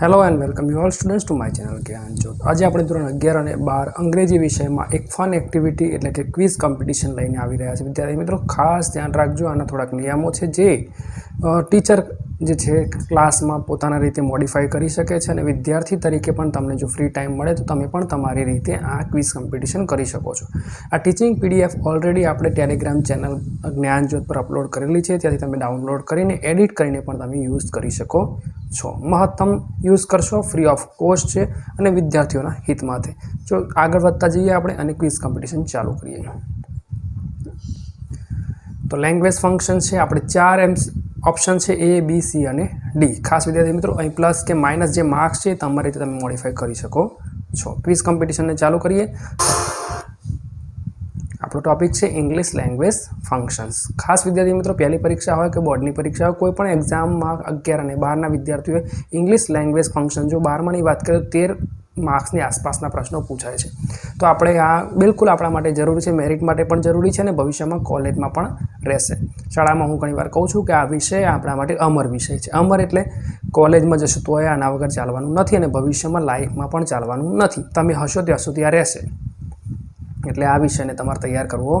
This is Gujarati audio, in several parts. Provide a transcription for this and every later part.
Hello and welcome you all students to my channel Gyanjyot. આજે આપણે ધોરણ 11 અને 12 અંગ્રેજી વિષયમાં એક ફન એક્ટિવિટી એટલે કે ક્વિઝ કોમ્પિટિશન લઈને આવી રહ્યા છે। વિદ્યાર્થી મિત્રો ખાસ ધ્યાન રાખજો, આના થોડાક નિયમો છે જે ટીચર જે છે ક્લાસમાં પોતાના રીતે મોડિફાઈ કરી શકે છે અને વિદ્યાર્થી તરીકે પણ તમને જો ફ્રી ટાઈમ મળે તો તમે પણ તમારી રીતે આ ક્વિઝ કોમ્પિટિશન કરી શકો છો। આ ટીચિંગ પીડીએફ ઓલરેડી આપણે ટેલિગ્રામ ચેનલ જ્ઞાનજ્યોત પર અપલોડ કરેલી છે, ત્યાંથી તમે ડાઉનલોડ કરીને એડિટ કરીને પણ તમે યુઝ કરી શકો છો। મહત્તમ યુઝ કરશો, ફ્રી ઓફ કોસ્ટ છે અને વિદ્યાર્થીઓના હિતમાં છે। જો આગળ વધતા જઈએ આપણે અને ક્વિઝ કોમ્પિટિશન ચાલુ કરીએ તો લેંગ્વેજ ફંક્શન છે, આપણે 4 ઓપ્શન છે A, B, C અને D। ખાસ વિદ્યાર્થી મિત્રો અહીં પ્લસ કે માઇનસ જે માર્ક્સ છે તમારી રીતે તમે મોડિફાઈ કરી શકો છો। ક્વિઝ કોમ્પિટિશનને ચાલુ કરીએ। આપણો ટોપિક છે ઇંગ્લિશ લેંગ્વેજ ફંક્શન્સ। ખાસ વિદ્યાર્થી મિત્રો પહેલી પરીક્ષા હોય કે બોર્ડની પરીક્ષા હોય, કોઈ પણ એક્ઝામમાં 11 અને 12ના વિદ્યાર્થીઓએ ઇંગ્લિશ લેંગ્વેજ ફંક્શન જો 12માની વાત કરીએ તો 13 માર્ક્સની આસપાસના પ્રશ્નો પૂછાય છે। તો આપણે આ બિલકુલ આપણા માટે જરૂરી છે, મેરિટ માટે પણ જરૂરી છે અને ભવિષ્યમાં કોલેજમાં પણ રહેશે। શાળામાં હું ઘણીવાર કહું છું કે આ વિષય આપણા માટે અમર વિષય છે। અમર એટલે કોલેજમાં જશો તો આના વગર ચાલવાનું નથી અને ભવિષ્યમાં લાઈફમાં પણ ચાલવાનું નથી। તમે હશો ત્યાં સુધી આ રહેશે, એટલે આ વિષયને તમારે તૈયાર કરવો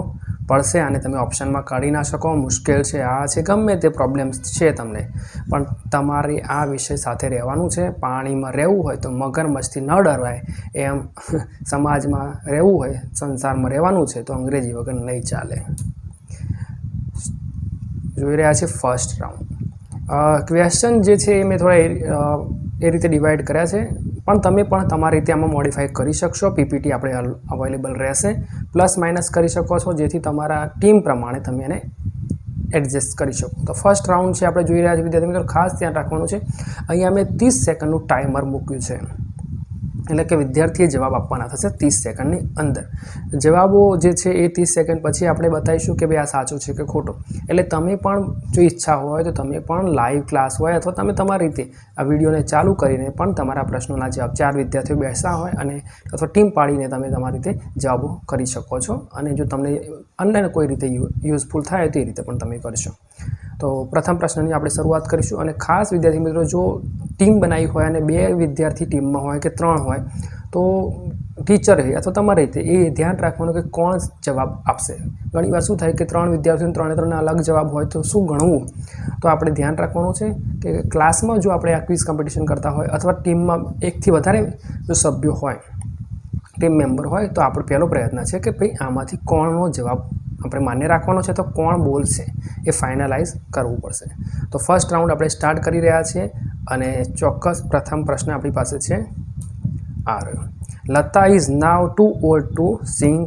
પડશે અને તમે ઓપ્શનમાં કાઢી ના શકો। મુશ્કેલ છે, આ છે, ગમે તે પ્રોબ્લેમ્સ છે તમને, પણ તમારે આ વિષય સાથે રહેવાનું છે। પાણીમાં રહેવું હોય તો મગરમચ્છથી ન ડરવાય, એમ સમાજમાં રહેવું હોય, સંસારમાં રહેવાનું છે તો અંગ્રેજી વગર નહીં ચાલે। જોઈ રહ્યા છે ફર્સ્ટ રાઉન્ડ ક્વેશ્ચન જે છે એ મેં થોડા એ રીતે ડિવાઈડ કર્યા છે, પણ તમે પણ તમારી રીતે આમાં મોડિફાઈ કરી શકશો। પીપીટી આપણે અવેલેબલ રહેશે, પ્લસ માઇનસ કરી શકો છો જેથી તમારા ટીમ પ્રમાણે તમે એને એડજસ્ટ કરી શકો। તો ફર્સ્ટ રાઉન્ડ છે આપણે જોઈ રહ્યા છીએ વિદ્યાર્થી મિત્રો, ખાસ ધ્યાન રાખવાનું છે અહીંયા મેં 30 સેકન્ડનું ટાઈમર મૂક્યું છે, એટલે કે વિદ્યાર્થીએ જવાબ આપવાના થશે 30 સેકન્ડની અંદર। જવાબો જે છે એ 30 સેકન્ડ પછી આપણે બતાવીશું કે ભાઈ આ સાચું છે કે ખોટું। એટલે તમે પણ જો ઈચ્છા હોય તો તમે પણ લાઈવ ક્લાસ હોય અથવા તમે તમારી રીતે આ વિડીયોને ચાલુ કરીને પણ તમારા પ્રશ્નોના જવાબ 4 વિદ્યાર્થીઓ બેસા હોય અને અથવા ટીમ પાડીને તમે તમારી રીતે જવાબો કરી શકો છો અને જો તમને અન્ય કોઈ રીતે યુઝફુલ થાય તો એ રીતે પણ તમે કરશો। તો પ્રથમ પ્રશ્નની આપણે શરૂઆત કરીશું અને ખાસ વિદ્યાર્થી મિત્રો જો ટીમ બનાવી હોય અને 2 વિદ્યાર્થી ટીમમાં હોય કે 3 હોય તો ટીચર અથવા તમારી રીતે એ ધ્યાન રાખવાનું કે કોણ જવાબ આપશે। ઘણીવાર શું થાય કે 3 વિદ્યાર્થીઓને 3 અલગ જવાબ હોય તો શું ગણવું, તો આપણે ધ્યાન રાખવાનું છે કે ક્લાસમાં જો આપણે આ ક્વિઝ કોમ્પિટિશન કરતા હોય અથવા ટીમમાં 1 થી વધારે જો સભ્યો હોય, ટીમ મેમ્બર હોય, તો આપણો પહેલો પ્રયત્ન છે કે ભાઈ આમાંથી કોણનો જવાબ આપણે માન્ય રાખવાનો છે, તો કોણ બોલશે એ ફાઇનલાઇઝ કરવું પડશે। તો ફર્સ્ટ રાઉન્ડ આપણે સ્ટાર્ટ કરી રહ્યા છીએ અને ચોક્કસ પ્રથમ પ્રશ્ન આપણી પાસે છે આ રહ્યો। Lata is now too old to sing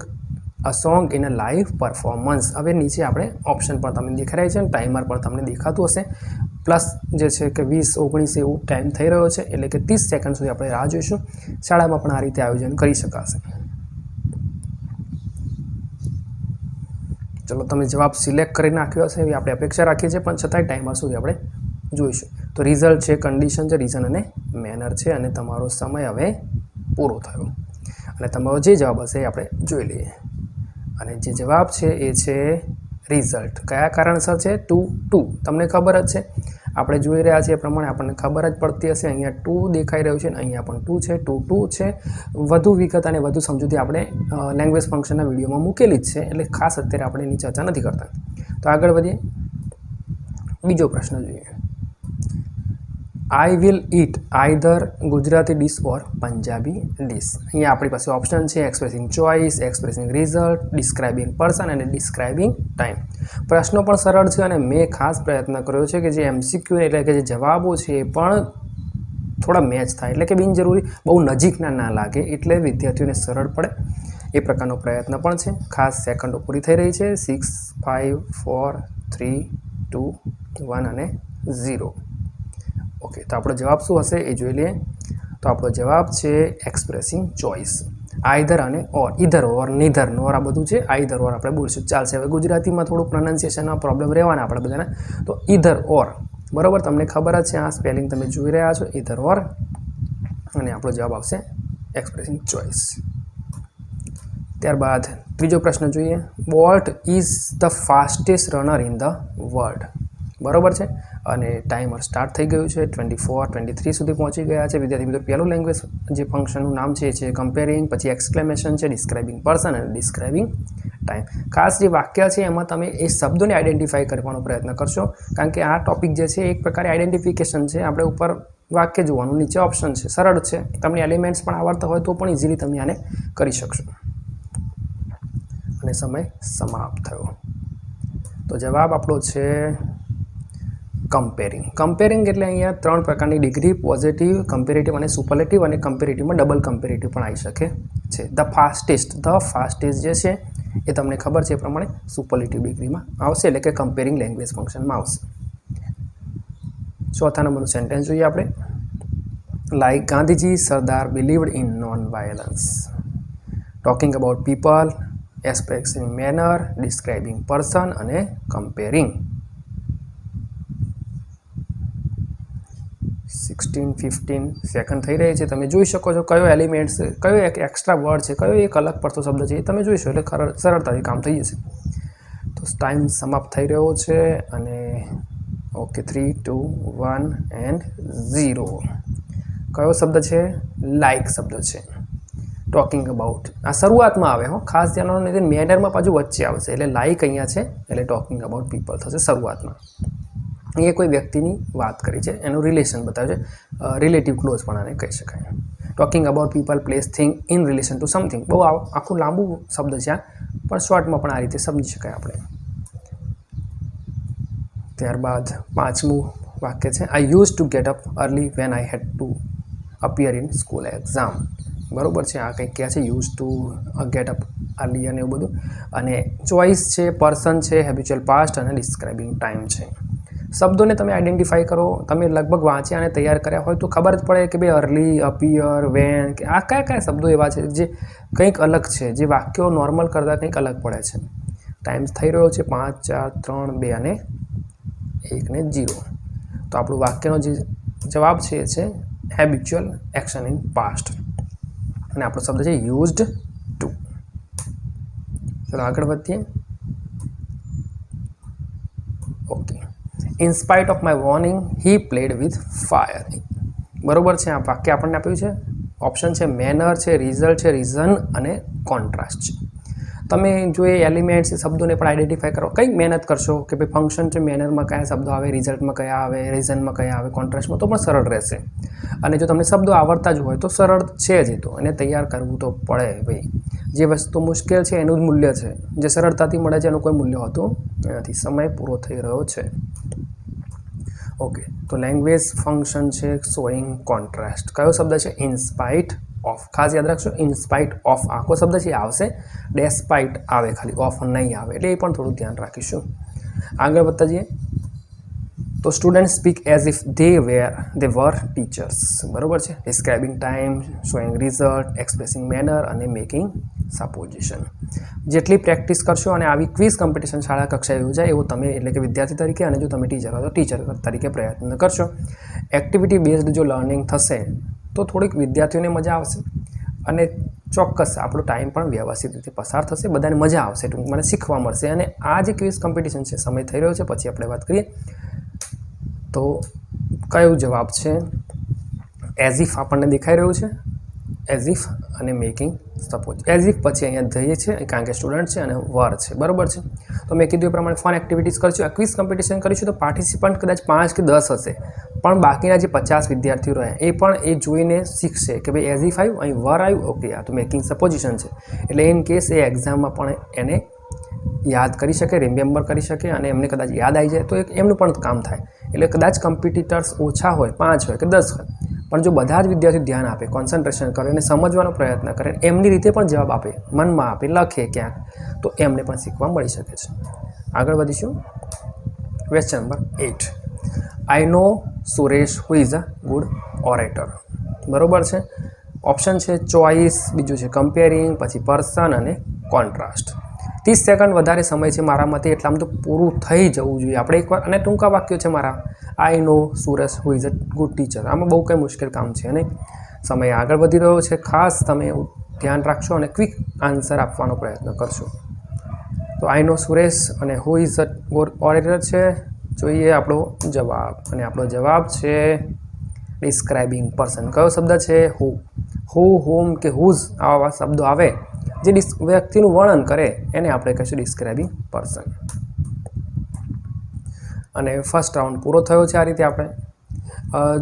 a song in a live performance. હવે નીચે આપણે ઓપ્શન પણ તમને દેખાઈ રહ્યા છે અને ટાઈમર પણ તમને દેખાતું હશે, પ્લસ જે છે કે 20-19 એવું ટાઈમ થઈ રહ્યો છે, એટલે કે 30 સેકન્ડ સુધી આપણે રાહ જોઈશું। શાળામાં પણ આ રીતે આયોજન કરી શકાશે। ચલો તમે જવાબ સિલેક્ટ કરી નાખ્યો હશે એવી આપણે અપેક્ષા રાખીએ છીએ, પણ છતાંય ટાઈમર સુધી આપણે જોઈશું। તો રિઝલ્ટ છે, કન્ડિશન છે, રીઝન અને મેનર છે અને તમારો સમય હવે પૂરો થયો અને તમારો જે જવાબ હશે એ આપણે જોઈ લઈએ અને જે જવાબ છે એ છે રિઝલ્ટ। કયા કારણસર છે? 2 તમને ખબર જ છે, આપણે જોઈ રહ્યા છીએ એ પ્રમાણે આપણને ખબર જ પડતી હશે। અહીંયા 2 દેખાઈ રહ્યું છે અને અહીંયા પણ 2 છે, 2 છે। વધુ વિગત અને વધુ સમજૂતી આપણે લેંગ્વેજ ફંક્શનના વિડીયોમાં મૂકેલી જ છે, એટલે ખાસ અત્યારે આપણે એની ચર્ચા નથી કરતા। તો આગળ વધીએ, બીજો પ્રશ્ન જોઈએ। I will it either Gujarati dish or Punjabi dish. અહીંયા આપણી પાસે ઓપ્શન છે expressing choice, expressing result, describing person અને ડિસ્ક્રાઇબિંગ ટાઈમ। પ્રશ્નો પણ સરળ છે અને મેં ખાસ પ્રયત્ન કર્યો છે કે જે MCQ એટલે કે જે જવાબો છે એ પણ થોડા મેચ થાય, એટલે કે બિનજરૂરી બહુ નજીકના ના લાગે, એટલે વિદ્યાર્થીઓને સરળ પડે એ પ્રકારનો પ્રયત્ન પણ છે। ખાસ સેકન્ડો પૂરી થઈ રહી છે, 6, 5, 4, 3, 2, 1 અને 0। ઓકે, તો આપણો જવાબ શું હશે એ જોઈ લઈએ। તો આપણો જવાબ છે એક્સપ્રેસિંગ ચોઇસ। આઈધર અને ઓર, ઇધર ઓર, નીધર નોર, આ બધું છે આઈધર ઓર આપણે બોલશું, ચાલશે। હવે ગુજરાતીમાં થોડું પ્રોનાઉન્સિએશનમાં પ્રોબ્લેમ રહેવાના આપણે બધાને, તો ઇધર ઓર, બરાબર, તમને ખબર જ છે, આ સ્પેલિંગ તમે જોઈ રહ્યા છો, ઇધર ઓર, અને આપણો જવાબ આવશે એક્સપ્રેસિંગ ચોઇસ। ત્યારબાદ ત્રીજો પ્રશ્ન જોઈએ। Bolt is the fastest runner in the world. બરાબર છે, અને ટાઈમર સ્ટાર્ટ થઈ ગયું છે. 24-23 સુધી પહોંચી ગયા છે વિદ્યાર્થી મિત્રો. પહેલું લેંગ્વેજ જે ફંક્શનનું નામ છે એ છે કમ્પેરિંગ, પછી એક્સક્લેમેશન છે, ડિસ્ક્રાઇબિંગ પર્સન અને ડિસ્ક્રાઇબિંગ ટાઈમ. ખાસ જે વાક્ય છે એમાં તમે એ શબ્દોને આઈડેન્ટિફાઈ કરવાનો પ્રયત્ન કરશો, કારણ કે આ ટોપિક જે છે એક પ્રકારે આઈડેન્ટિફિકેશન છે. આપણે ઉપર વાક્ય જોવાનું, નીચે ઓપ્શન છે, સરળ છે. તમને એલિમેન્ટ્સ પણ આવડતા હોય તો પણ ઇઝીલી તમે આને કરી શકશો. અને સમય સમાપ્ત થયો. તો જવાબ આપણો છે કમ્પેરિંગ. કમ્પેરિંગ એટલે અહીંયા 3 પ્રકારની ડિગ્રી: પોઝિટિવ, કમ્પેરેટિવ અને સુપરલેટિવ. અને કમ્પેરેટિવમાં ડબલ કમ્પેરેટિવ પણ આવી શકે છે. ધ ફાસ્ટેસ્ટ જે છે એ તમને ખબર છે એ પ્રમાણે સુપરલેટિવ ડિગ્રીમાં આવશે, એટલે કે કમ્પેરિંગ લેંગ્વેજ ફંક્શનમાં આવશે. ચોથા નંબરનું સેન્ટેન્સ જોઈએ આપણે. Like Gandhiji, Sardar believed in non violence. Talking about people, expressing manner, describing person અને કમ્પેરિંગ. 16-15 સેકન્ડ થઈ રહી છે. તમે જોઈ શકો છો કયો એલિમેન્ટ્સ, કયો એક એક્સ્ટ્રા વર્ડ છે, કયો એક અલગ પડતો શબ્દ છે એ તમે જોઈશો એટલે સરળતાથી કામ થઈ જશે. તો ટાઈમ સમાપ્ત થઈ રહ્યો છે અને ઓકે 3, 2, 1 એન્ડ 0. કયો શબ્દ છે? લાઇક શબ્દ છે. ટોકિંગ અબાઉટ આ શરૂઆતમાં આવે હો, ખાસ ધ્યાન રાખવાનું. મેનરમાં પાછું વચ્ચે આવશે, એટલે લાઇક અહીંયા છે એટલે ટોકિંગ અબાઉટ પીપલ થશે શરૂઆતમાં. એ કોઈ વ્યક્તિની વાત કરી છે, એનું રિલેશન બતાવે છે. રિલેટિવ ક્લોઝ પણ આને કહી શકાય. Talking about people, place, thing in relation two something. બહુ આખું લાંબુ શબ્દ છે આ, પણ શોર્ટમાં પણ આ રીતે સમજી શકાય આપણે. ત્યારબાદ 5મું વાક્ય છે I use to get up early when I had to appear in school exam. બરાબર છે. આ કંઈક ક્યાં છે? Use to get up early અને એવું બધું. અને ચોઇસ છે, પર્સન છે, હેબિચ્યુઅલ પાસ્ટ અને ડિસ્ક્રાઇબિંગ ટાઈમ છે. શબ્દોને તમે આઈડેન્ટિફાઈ કરો. તમે લગભગ વાંચ્યા અને તૈયાર કર્યા હોય તો ખબર જ પડે કે ભાઈ અર્લી, અપિયર, વેન, કે આ કયા શબ્દો એવા છે જે કંઈક અલગ છે, જે વાક્યો નોર્મલ કરતાં કંઈક અલગ પડે છે. ટાઈમ થઈ રહ્યો છે 5, 4, 3, 2 અને 1 ને 0. તો આપણું વાક્યનો જે જવાબ છે એ છે હેબિચ્યુઅલ એક્શન ઇન પાસ્ટ. અને આપણો શબ્દ છે યુઝડ ટુ. ચલો આગળ વધીએ. Okay. In spite of my warning he played with fire. બરાબર છે. આ વાક્ય આપણને આપ્યું છે. ઓપ્શન છે મેનર છે, રિઝલ્ટ છે, રીઝન અને કોન્ટ્રાસ્ટ છે. તમે જો એ એલિમેન્ટ્સ શબ્દોને પણ આઈડેન્ટિફાઈ કરો, કંઈક મહેનત કરશો કે ભાઈ ફંક્શન છે, મેનરમાં કયા શબ્દો આવે, રિઝલ્ટમાં કયા આવે, રીઝનમાં કયા આવે, કોન્ટ્રાસ્ટમાં, તો પણ સરળ રહેશે. અને જો તમને શબ્દો આવડતા જ હોય તો સરળ છે જ. તો એને તૈયાર કરવું તો પડે ભાઈ. જે વસ્તુ મુશ્કેલ છે એનું જ મૂલ્ય છે, જે સરળતાથી મળે છે એનું કોઈ મૂલ્ય હોતું નથી. સમય પૂરો થઈ રહ્યો છે. ઓકે. તો લેંગ્વેજ ફંક્શન છે શોઈંગ કોન્ટ્રાસ્ટ. કયો શબ્દ છે? ઇનસ્પાઇટ ઓફ. ખાસ યાદ રાખશો, ઇનસ્પાઇટ ઓફ આખો શબ્દ છે આવશે, ડેસ્પાઇટ આવે ખાલી, ઓફ નહીં આવે, એટલે એ પણ થોડું ધ્યાન રાખીશું. આગળ વધતા જઈએ. તો student speak as if they were teachers. બરાબર છે. Describing time, showing result, expressing manner અને મેકિંગ સપોઝિશન. જેટલી પ્રેક્ટિસ કરશો અને આવી ક્વિઝ કોમ્પિટિશન શાળા કક્ષાએ યોજાય એવું તમે, એટલે કે વિદ્યાર્થી તરીકે, અને જો તમે ટીચર હો તો ટીચર તરીકે પ્રયત્ન કરશો. એક્ટિવિટી બેઝડ જો લર્નિંગ થશે તો થોડીક વિદ્યાર્થીઓને મજા આવશે અને ચોક્કસ આપણો ટાઈમ પણ વ્યવસ્થિત રીતે પસાર થશે. બધાને મજા આવશે, મને શીખવા મળશે. અને આ જે ક્વિઝ કોમ્પિટિશન છે, સમય થઈ રહ્યો છે, પછી આપણે વાત કરીએ. તો કયો જવાબ છે? એઝ ઇફ આપણને દેખાઈ રહ્યું છે, એઝ ઇફ અને મેકિંગ સપોઝ. એઝ ઇફ પછી અહીંયા જઈએ છે કારણ કે સ્ટુડન્ટ છે અને વર છે. બરાબર છે. તો મેં કીધું એ પ્રમાણે ફન એક્ટિવિટીઝ કરીશું, ક્વિઝ કોમ્પિટિશન કરીશું. તો પાર્ટિસિપન્ટ કદાચ 5 કે 10 હશે, પણ બાકીના જે 50 વિદ્યાર્થીઓ રહ્યા એ પણ એ જોઈને શીખશે કે ભાઈ એઝ ઇફ આવ્યું, અહીં વર આવ્યું, ઓકે આ તો મેકિંગ સપોઝિશન છે. એટલે ઇન કેસ એ એક્ઝામમાં પણ એને યાદ કરી શકે, રિમેમ્બર કરી શકે, અને એમને કદાચ યાદ આવી જાય તો એમનું પણ કામ થાય. એટલે કદાચ કોમ્પિટિટર્સ ઓછા હોય, 5 હોય કે 10 હોય, પણ જો બધા જ વિદ્યાર્થીઓ ધ્યાન આપે, કોન્સન્ટ્રેશન કરે અને સમજવાનો પ્રયત્ન કરે, એમની રીતે પણ જવાબ આપે, મનમાં આપે, લખે ક્યાંક, તો એમને પણ શીખવા મળી શકે છે. આગળ વધીશું. Question number 8. I know Suresh who is a good orator. બરાબર છે. ઓપ્શન છે ચોઇસ, બીજું છે કમ્પેરિંગ, પછી પર્સન અને કોન્ટ્રાસ્ટ. 30 સેકન્ડ વધારે સમય છે મારા મતે, એટલામાં તો પૂરું થઈ જવું જોઈએ આપણે એકવાર. અને ટૂંકા વાક્યો છે મારા. I know Suresh who is a good teacher. આમાં બહુ કંઈ મુશ્કેલ કામ છે નહીં. સમય આગળ વધી રહ્યો છે. ખાસ તમે ધ્યાન રાખશો અને ક્વિક આન્સર આપવાનો પ્રયત્ન કરશો. તો આઈ નો સુરેશ અને હુ ઇઝ અ ગુડ ઓરેટર છે. જોઈએ આપણો જવાબ, અને આપણો જવાબ છે ડિસ્ક્રાઇબિંગ પર્સન. કયો શબ્દ છે? હુ, હોમ કે હુઝ આવા શબ્દો આવે જે વ્યક્તિનું વર્ણન કરે એને આપણે કહીશું ડિસ્ક્રાઇબિંગ પર્સન. અને ફર્સ્ટ રાઉન્ડ પૂરો થયો છે. આ રીતે આપણે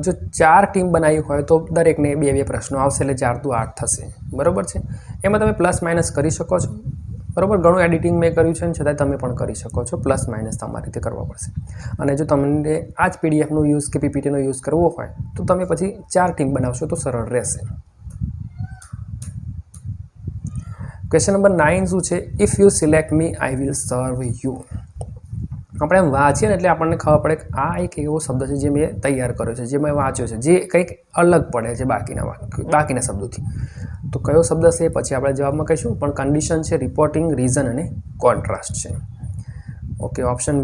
જો 4 ટીમ બનાવી હોય તો દરેકને 2-2 પ્રશ્નો આવશે, એટલે 4 × 8 થશે. બરાબર છે. એમાં તમે પ્લસ માઇનસ કરી શકો છો. બરાબર, ઘણું એડિટિંગ મેં કર્યું છે, છતાં તમે પણ કરી શકો છો. પ્લસ માઇનસ તમારી રીતે કરવા પડશે. અને જો તમને આ જ પીડીએફનો યુઝ કે પીપીટીનો યુઝ કરવો હોય તો તમે પછી 4 ટીમ બનાવશો તો સરળ રહેશે. ક્વેશ્ચન નંબર 9 શું છે? If you select me I will serve you. આપણે એમ વાંચીએ ને એટલે આપણને ખબર પડે કે આ એક એવો શબ્દ છે જે મેં તૈયાર કર્યો છે, જે મેં વાંચ્યો છે, જે કંઈક અલગ પડે છે બાકીના શબ્દોથી. તો કયો શબ્દ છે પછી આપણે જવાબમાં કહીશું, પણ કન્ડિશન છે, રિપોર્ટિંગ, રીઝન અને કોન્ટ્રાસ્ટ છે. ઓકે, ઓપ્શન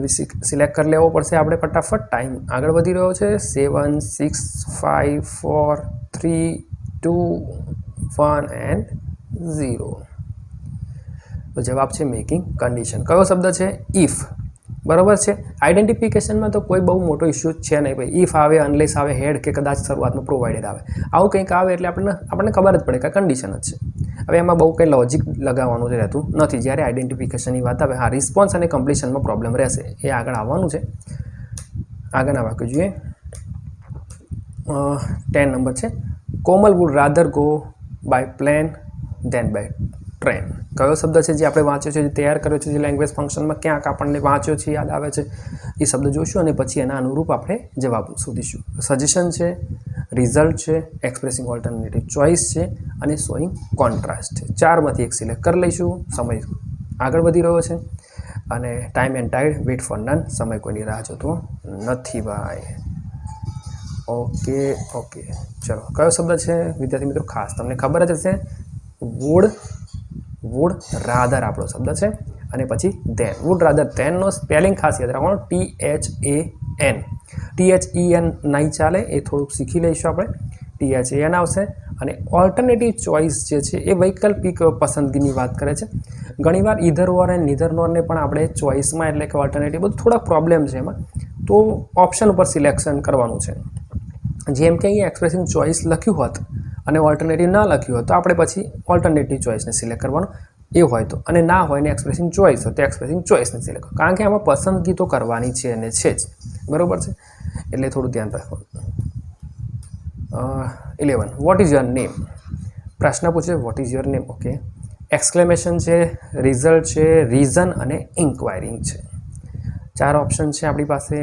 સિલેક્ટ કરી લેવો પડશે આપણે ફટાફટ. ટાઈમ આગળ વધી રહ્યો છે. 7, 6, 5, 4, 3, 2, 1 એન્ડ 0. તો જવાબ છે મેકિંગ કન્ડિશન. કયો શબ્દ છે? ઇફ. બરાબર છે. આઈડેન્ટિફિકેશનમાં તો કોઈ બહુ મોટો ઇસ્યુ છે નહીં ભાઈ. ઇફ આવે, અનલેસ આવે, હેડ કે કદાચ શરૂઆતમાં પ્રોવાઇડેડ આવે, આવું કંઈક આવે એટલે આપણને ખબર જ પડે કે કન્ડિશન જ છે. હવે એમાં બહુ કંઈ લોજિક લગાવવાનું રહેતું નથી જ્યારે આઈડેન્ટિફિકેશનની વાત આવે. હા, રિસ્પોન્સ અને કમ્પ્લીશનમાં પ્રોબ્લેમ રહેશે, એ આગળ આવવાનું છે. આગળના વાક્ય જોઈએ. 10 નંબર છે. Komal would rather go by plane than by train. કયો શબ્દ છે જે આપણે વાંચ્યો છે, જે તૈયાર કર્યો છે, જે લેંગ્વેજ ફંક્શનમાં ક્યાંક આપણને વાંચ્યો છે, યાદ આવે છે, એ શબ્દ જોઈશું અને પછી એના અનુરૂપ આપણે જવાબ શોધીશું. સજેશન છે, રિઝલ્ટ છે, એક્સપ્રેસિંગ ઓલ્ટરનેટિવ ચોઇસ છે અને શોઈંગ કોન્ટ્રાસ્ટ છે. 4માંથી એક સિલેક્ટ કરી લઈશું. સમય આગળ વધી રહ્યો છે અને time and tide, wait for none. સમય કોઈની રાહ જોતો નથી ભાઈ. ઓકે, ચલો. કયો શબ્દ છે વિદ્યાર્થી મિત્રો? ખાસ તમને ખબર જ હશે. વુડ રાધર આપણો શબ્દ છે અને પછી ધેન. વુડ રાધર ધેનનો સ્પેલિંગ ખાસ યાદ રાખવાનું, THAN. THEN નહીં ચાલે, એ થોડુંક શીખી લઈશું આપણે. THAN આવશે. અને ઓલ્ટરનેટિવ ચોઇસ જે છે એ વૈકલ્પિક પસંદગીની વાત કરે છે. ઘણીવાર ઇધર ઓર એન્ડ નીધર નોરને પણ આપણે ચોઇસમાં, એટલે કે ઓલ્ટરનેટિવ, બધું થોડા પ્રોબ્લેમ છે એમાં, તો ઓપ્શન ઉપર સિલેક્શન કરવાનું છે. જેમ કે અહીંયા એક્સપ્રેસિંગ ચોઇસ લખ્યું હોત અને ઓલ્ટરનેટિવ ના લખ્યું હોય તો આપણે પછી ઓલ્ટરનેટિવ ચોઇસને સિલેક્ટ કરવાનું એ હોય તો, અને ના હોય ને એક્સપ્રેસિંગ ચોઇસ હોય તો એક્સપ્રેસિંગ ચોઇસને સિલેક્ટ કરો, કારણ કે આમાં પસંદગી તો કરવાની છે અને છે જ. બરાબર છે, એટલે થોડું ધ્યાન રાખવાનું. 11. Vote is your name? પ્રશ્ન પૂછે vote is your name. Okay, exclamation છે, રિઝલ્ટ છે, રીઝન અને ઇન્ક્વાયરિંગ છે. 4 ઓપ્શન છે આપણી પાસે.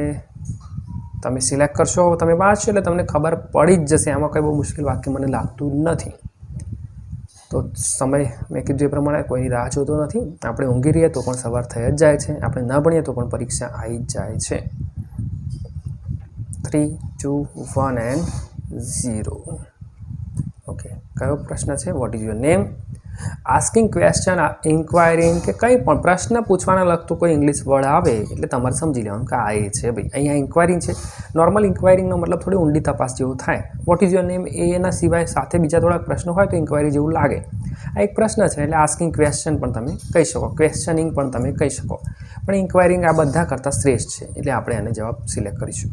તમે સિલેક્ટ કરશો, તમે વાંચશો એટલે તમને ખબર પડી જ જશે. આમાં કંઈ બહુ મુશ્કેલ વાક્ય મને લાગતું નથી. તો સમય મેં કીધું એ પ્રમાણે કોઈની રાહ જોતો નથી. આપણે ઊંઘી રહીએ તો પણ સવાર થઈ જ જાય છે. આપણે ન ભણીએ તો પણ પરીક્ષા આવી જ જાય છે. 3, 2, 1 એન્ડ 0. ઓકે, કયો પ્રશ્ન છે? What is your name? Asking question, inquiring કે કંઈ પણ પ્રશ્ન પૂછવાના લગતું કોઈ ઇંગ્લિશ વર્ડ આવે એટલે તમારે સમજી લેવાનું કે આ એ છે ભાઈ. અહીંયા ઇન્ક્વાયરિંગ છે. નોર્મલ ઇન્ક્વાયરિંગનો મતલબ થોડી ઊંડી તપાસ જેવું થાય. વોટ ઇઝ યોર નેમ એના સિવાય સાથે બીજા થોડાક પ્રશ્નો હોય તો ઇન્ક્વાયરી જેવું લાગે. આ એક પ્રશ્ન છે એટલે આસ્કિંગ ક્વેશ્ચન પણ તમે કહી શકો, ક્વેશ્ચનિંગ પણ તમે કહી શકો, પણ ઇન્ક્વાયરિંગ આ બધા કરતાં શ્રેષ્ઠ છે એટલે આપણે એને જવાબ સિલેક્ટ કરીશું.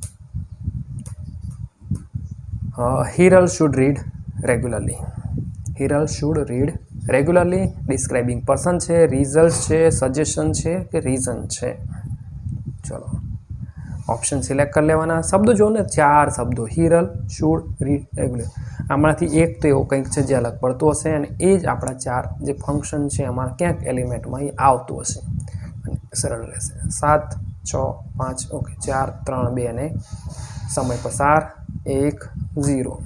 Hiral should read regularly. Hiral should read regularly. Describing person છે, રિઝલ્ટ છે, સજેશન છે કે રીઝન છે. ચલો, ઓપ્શન સિલેક્ટ કરી લેવાના. શબ્દો જો ને 4 શબ્દો, હિરલ, શુડ, રીડ, રેગ્યુલર. આમાંથી એક તો એવું કંઈક છે જે અલગ પડતું હશે અને એ જ આપણા 4 જે ફંક્શન છે એમાં ક્યાંક એલિમેન્ટમાં એ આવતું હશે. સરળ રહેશે. 7, 6, 5. ઓકે, 4, 3, 2 અને સમય પસાર 1, 0.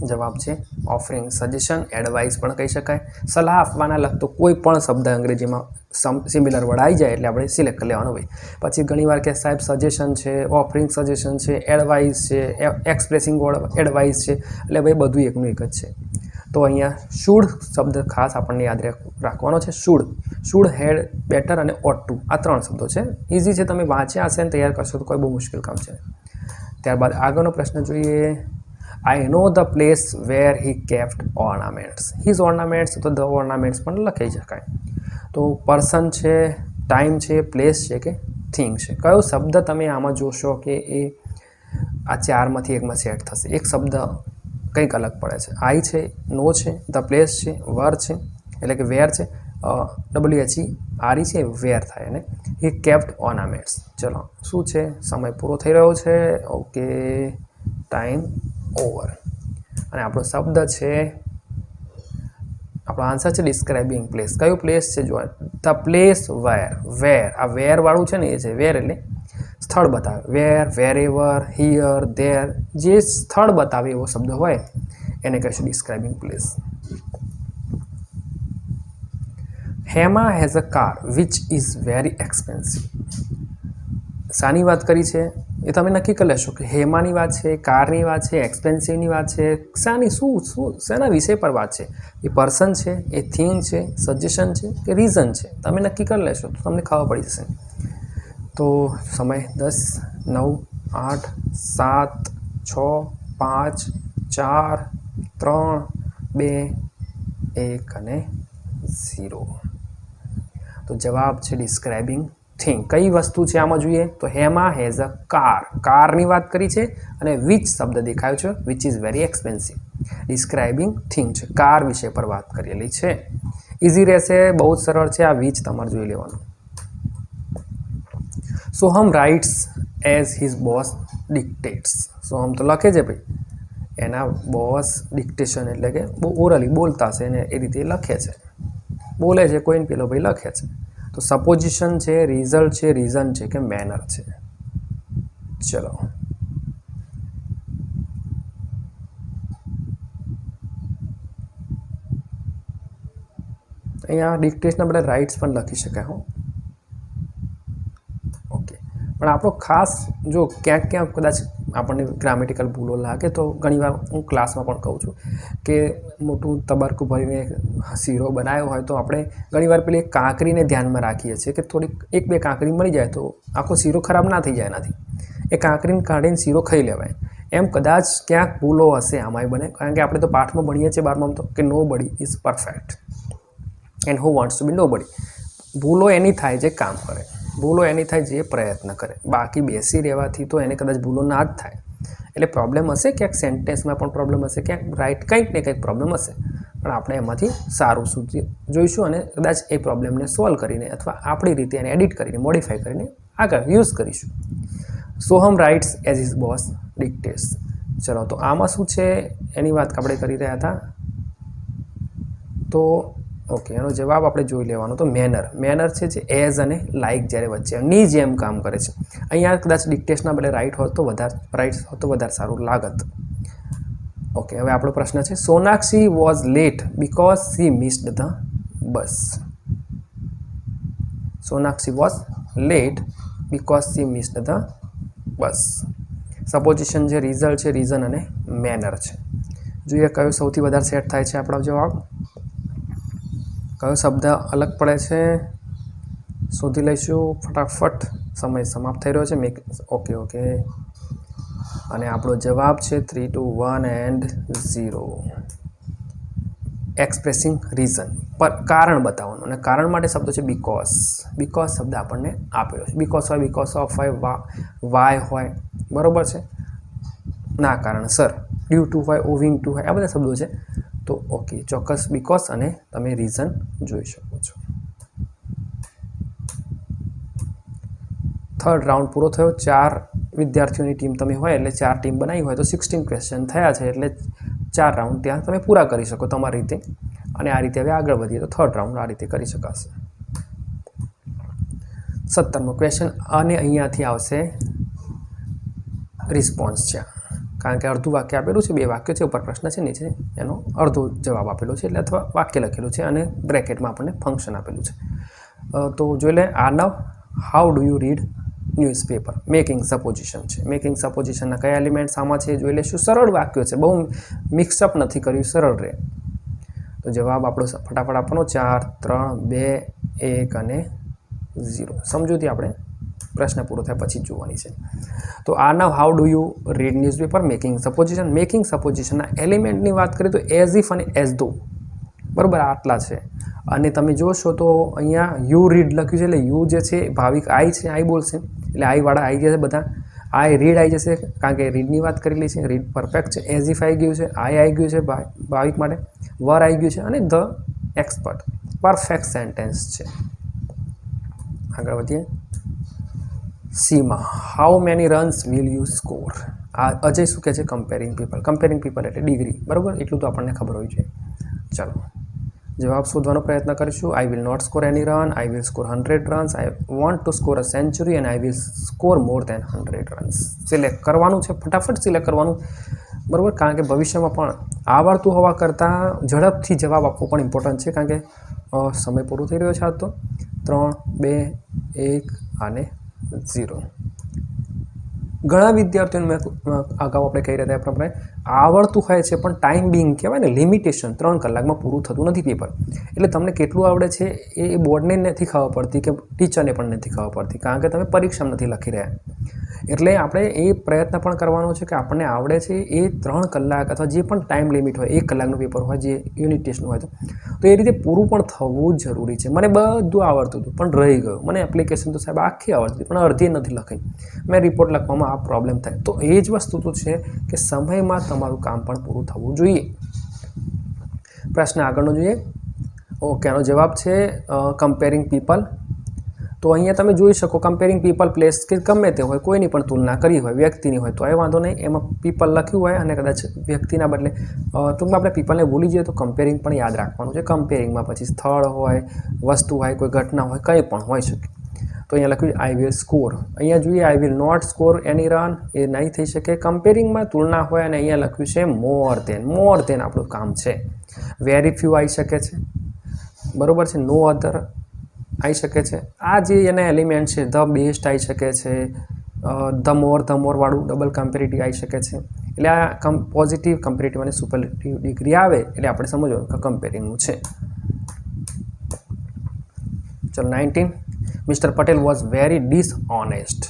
જવાબ છે ઓફરિંગ સજેશન, એડવાઇસ પણ કહી શકાય. સલાહ આપવાના લગતો કોઈ પણ શબ્દ અંગ્રેજીમાં સિમિલર વર્ડ આવી જાય એટલે આપણે સિલેક્ટ કરી લેવાનું ભાઈ. પછી ઘણીવાર કે સાહેબ સજેશન છે, ઓફરિંગ સજેશન છે, એડવાઇસ છે, એક્સપ્રેસિંગ એડવાઇસ છે, એટલે ભાઈ બધું એકનું એક જ છે. તો અહીંયા શુડ શબ્દ ખાસ આપણને યાદ રાખવાનો છે. શુડ, હેડ, બેટર અને ઓટ ટુ, આ 3 શબ્દો છે. ઇઝી છે, તમે વાંચ્યા હશે અને તૈયાર કરશો તો કોઈ બહુ મુશ્કેલ કામ છે. ત્યારબાદ આગળનો પ્રશ્ન જોઈએ. I know the place where he kept ornaments. His ornaments, તો the ornaments પણ લખી શકાય. તો પર્સન છે, ટાઈમ છે, પ્લેસ છે કે થિંગ છે. કયો શબ્દ તમે આમાં જોશો કે એ આ ચારમાંથી એકમાં સેટ થશે? એક શબ્દ કંઈક અલગ પડે છે. આઈ છે, નો છે, ધ પ્લેસ છે, વર છે એટલે કે વેર છે, WHERE છે વેર થાય ને એ કેપ્ટ ઓર્નામેન્ટ્સ. ચલો શું છે, સમય પૂરો થઈ રહ્યો છે. Okay, time over. અને આપણો શબ્દ છે, આપણો આન્સર છે ડિસ્ક્રાઇબિંગ પ્લેસ. કયું પ્લેસ છે? જો ધ પ્લેસ વેર. આ વેરવાળું છે ને એ છે વેર એટલે સ્થળ બતાવે. વેર, વેરેવર, હિયર, ધેર, જે સ્થળ બતાવે એવો શબ્દ હોય એને કહેશું describing place. Hema has a car which is very expensive. શાની વાત કરી છે એ તમે નક્કી કરી લેશો કે હેમાની વાત છે, કારની વાત છે, એક્સપેન્સિવની વાત છે, શાની શેના વિષય પર વાત છે? એ પર્સન છે, એ થિંગ છે, સજેશન છે કે રીઝન છે? તમે નક્કી કરી લેશો તો તમને ખબર પડી જશે. તો સમય 10, 9, 8, 7, 6, 5, 4, 3, 2, 1 અને 0. તો જવાબ છે ડિસ્ક્રાઇબિંગ થિંગ. કઈ વસ્તુ છે આમાં જોઈએ તો હેમા હેઝ અ કાર. કારની વાત કરી છે અને વિચ શબ્દ દેખાયો છે, which is very expensive. Describing thing છે, કાર વિશે પર વાત કરેલી છે. ઇઝી રહેશે, બહુ જ સરળ છે. આ વિચ તમારે જોઈ લેવાનું. Soham writes as his boss dictates. Soham તો લખે છે ભાઈ, એના બોસ ડિક્ટેશન એટલે કે ઓરલી બોલતા છે ને એ રીતે લખે છે, બોલે છે કોઈને પેલો ભાઈ લખે છે. તો સપોઝિશન છે, રિઝલ્ટ છે, રીઝન છે કે મેનર છે? ચલો અહીંયા ડિક્ટેશનના બધા રાઇટ્સ પણ લખી શકાય હો. ઓકે, પણ આપણો ખાસ જો ક્યાંક કદાચ આપણને ગ્રામેટિકલ ભૂલો લાગે તો ઘણીવાર હું ક્લાસમાં પણ કહું છું કે મોટું તબરકું ભરીને શીરો બનાવ્યો હોય તો આપણે ઘણીવાર પેલી કાંકરીને ધ્યાનમાં રાખીએ છીએ કે થોડીક 1-2 કાંકરી મળી જાય તો આખો શીરો ખરાબ ના થઈ જાય એનાથી. એ કાંકરીને કાઢીને શીરો ખાઈ લેવાય. એમ કદાચ ક્યાંક ભૂલો હશે આમાંય બને, કારણ કે આપણે તો પાઠમાં ભણીએ છીએ 12માં તો કે nobody is perfect and who wants to be nobody. ભૂલો એની થાય જે કામ કરે, ભૂલો એની થાય જે પ્રયત્ન કરે. બાકી બેસી રહેવાથી તો એને કદાચ ભૂલો ના જ થાય. એટલે પ્રોબ્લેમ હશે, ક્યાંક સેન્ટેન્સમાં પણ પ્રોબ્લેમ હશે, ક્યાંક રાઇટ કંઈક ને કંઈક પ્રોબ્લેમ હશે, પણ આપણે એમાંથી સારું સુધી જોઈશું અને કદાચ એ પ્રોબ્લેમને સોલ્વ કરીને અથવા આપણી રીતે એને એડિટ કરીને મોડિફાઈ કરીને આગળ યુઝ કરીશું. Soham writes as his boss dictates. ચલો તો આમાં શું છે એની વાત આપણે કરી રહ્યા હતા. તો ઓકે, એનો જવાબ આપણે જોઈ લેવાનો. તો મેનર છે જે એઝ અને લાઇક જ્યારે વચ્ચે ની જેમ કામ કરે છે. અહીંયા કદાચ ડિક્ટેશનના બદલે રાઇટ હોત તો વધારે સારું લાગત. ઓકે, હવે આપણો પ્રશ્ન છે Sonakshi was late because she missed the bus. Sonakshi was late because she missed the bus. Supposition છે, રિઝલ્ટ છે, રીઝન અને મેનર છે. જોઈએ કયો સૌથી વધારે સેટ થાય છે આપણો જવાબ, કયો શબ્દ અલગ પડે છે શોધી લઈશું ફટાફટ. સમય સમાપ્ત થઈ રહ્યો છે. ઓકે અને આપણો જવાબ છે 3, 2, 1 એન્ડ 0. એક્સપ્રેસિંગ રીઝન, પર કારણ બતાવવાનું અને કારણ માટે શબ્દ છે બીકોઝ. બીકોઝ શબ્દ આપણને આપેલો છે. બીકોઝ હોય, બીકોઝ ઓફ હોય, વાય હોય, બરાબર છે, ના કારણસર, ડ્યુ ટુ હોય, ઓવિંગ ટુ હોય, આ બધા શબ્દો છે. તો ઓકે, ચોક્કસ બીકોઝ અને તમે રીઝન જોઈ શકો છો. થર્ડ રાઉન્ડ પૂરો થયો. 4 વિદ્યાર્થીઓની ટીમ તમે હોય એટલે 4 ટીમ બનાવી હોય તો 16 ક્વેશ્ચન થયા છે એટલે 4 રાઉન્ડ ત્યાં તમે પૂરા કરી શકો તમારી રીતે. અને આ રીતે હવે આગળ વધીએ તો થર્ડ રાઉન્ડ આ રીતે કરી શકાશે. 17મો ક્વેશ્ચન અને અહીંયાથી આવશે રિસ્પોન્સ છે, કારણ કે અડધું વાક્ય આપેલું છે, 2 વાક્યો છે, ઉપર પ્રશ્ન છે, નીચે એનો અડધો જવાબ આપેલો છે એટલે અથવા વાક્ય લખેલું છે અને બ્રેકેટમાં આપણને ફંક્શન આપેલું છે. તો જોઈ લે. Arnav, how do you read newspaper? Making supposition છે. મેકિંગ સપોઝિશનના કયા એલિમેન્ટ્સ આમાં છે જોઈ લેશું. સરળ વાક્યો છે, બહુ મિક્સઅપ નથી કર્યું, સરળ રહે. તો જવાબ આપણો ફટાફટ આપવાનો 4, 3, 2, 1 અને 0. સમજૂતી આપણે પ્રશ્ન પૂરો થયા પછી જ જોવાની છે. તો Arnav, how do you read newspaper? Making supposition. Making સપોઝિશનના એલિમેન્ટની વાત કરીએ તો એઝ ઇફ અને એઝ ધો. બરાબર, આટલા છે. અને તમે જોશો તો અહીંયા યુ રીડ લખ્યું છે, એટલે યુ જે છે ભાવિક આઈ છે, આઈ બોલશે એટલે આઈવાળા આવી જશે બધા. આઈ રીડ આવી જશે કારણ કે રીડની વાત કરેલી છે, રીડ પરફેક્ટ છે. એઝ ઇફ આવી ગયું છે, આઈ આવી ગયું છે ભાવિક માટે, વર આવી ગયું છે અને ધ એક્સપર્ટ પરફેક્ટ સેન્ટેન્સ છે. આગળ વધીએ. Seema how many runs will you score. આ અજય શું કહે છે? કમ્પેરિંગ પીપલ એટલે ડિગ્રી, બરાબર, એટલું તો આપણને ખબર હોય છે. ચાલો જવાબ શોધવાનો પ્રયત્ન કરીશું. I will not score any run, I will score 100 runs, I want to score a century and I will score more than 100 runs. Select કરવાનું છે, ફટાફટ સિલેક્ટ કરવાનું, બરાબર, કારણ કે ભવિષ્યમાં પણ આવડતું હોવા કરતાં ઝડપથી જવાબ આપવો પણ ઇમ્પોર્ટન્ટ છે, કારણ કે સમય પૂરો થઈ રહ્યો છે. આજ તો 3, 2, 1 અને 0. ઘણા વિદ્યાર્થીઓને મેં અગાઉ આપણે કહી રહ્યા હતા આપણે આવડતું હોય છે પણ ટાઈમ બિંગ કહેવાય ને, લિમિટેશન, 3 કલાકમાં પૂરું થતું નથી પેપર. એટલે તમને કેટલું આવડે છે એ બોર્ડને નથી ખબર પડતી કે ટીચરને પણ નથી ખબર પડતી, કારણ કે તમે પરીક્ષામાં નથી લખી રહ્યા. એટલે આપણે એ પ્રયત્ન પણ કરવાનો છે કે આપણને આવડે છે એ 3 કલાક અથવા જે પણ ટાઈમ લિમિટ હોય, 1 કલાકનું પેપર હોય, જે યુનિટ ટેસ્ટનું હોય તો એ રીતે પૂરું પણ થવું જ જરૂરી છે. મને બધું આવડતું હતું પણ રહી ગયું. મને એપ્લિકેશન તો સાહેબ આખી આવડતી પણ અડધી નથી લખાઈ. મેં રિપોર્ટ લખવામાં આ પ્રોબ્લેમ થાય. તો એ જ વસ્તુ તો છે કે સમયમાં તમારું કામ પણ પૂરું થવું જોઈએ. પ્રશ્ન આગળનો જોઈએ. ઓકે, આનો જવાબ છે કમ્પેરિંગ પીપલ. તો અહીંયા તમે જોઈ શકો કમ્પેરિંગ પીપલ પ્લેસ કે ગમે તે હોય, કોઈની પણ તુલના કરી હોય, વ્યક્તિની હોય તો એ વાંધો નહીં, એમાં પીપલ લખ્યું હોય અને કદાચ વ્યક્તિના બદલે ટૂંકમાં આપણે પીપલને ભૂલી જઈએ તો કમ્પેરિંગ પણ યાદ રાખવાનું છે. કમ્પેરિંગમાં પછી સ્થળ હોય, વસ્તુ હોય, કોઈ ઘટના હોય, કંઈ પણ હોઈ શકે. તો અહીંયા લખ્યું આઈ વિલ સ્કોર. અહીંયા જોઈએ I will not score any run, એ નહીં થઈ શકે. કમ્પેરિંગમાં તુલના હોય અને અહીંયા લખ્યું છે મોર દેન આપણું કામ છે. વેરી ફ્યુ આવી શકે છે, બરાબર છે. નો અધર આવી શકે છે. આ જે એના એલિમેન્ટ છે, ધ બેસ્ટ આવી શકે છે, ધ મોર વાળું ડબલ કમ્પેરેટિવ આવી શકે છે. એટલે આ પોઝિટિવ, કમ્પેરેટિવ અને સુપરલેટિવ ડિગ્રી આવે એટલે આપણે સમજવાનું કે કમ્પેરિંગનું છે. ચલો 19. Mister Patel was very dishonest.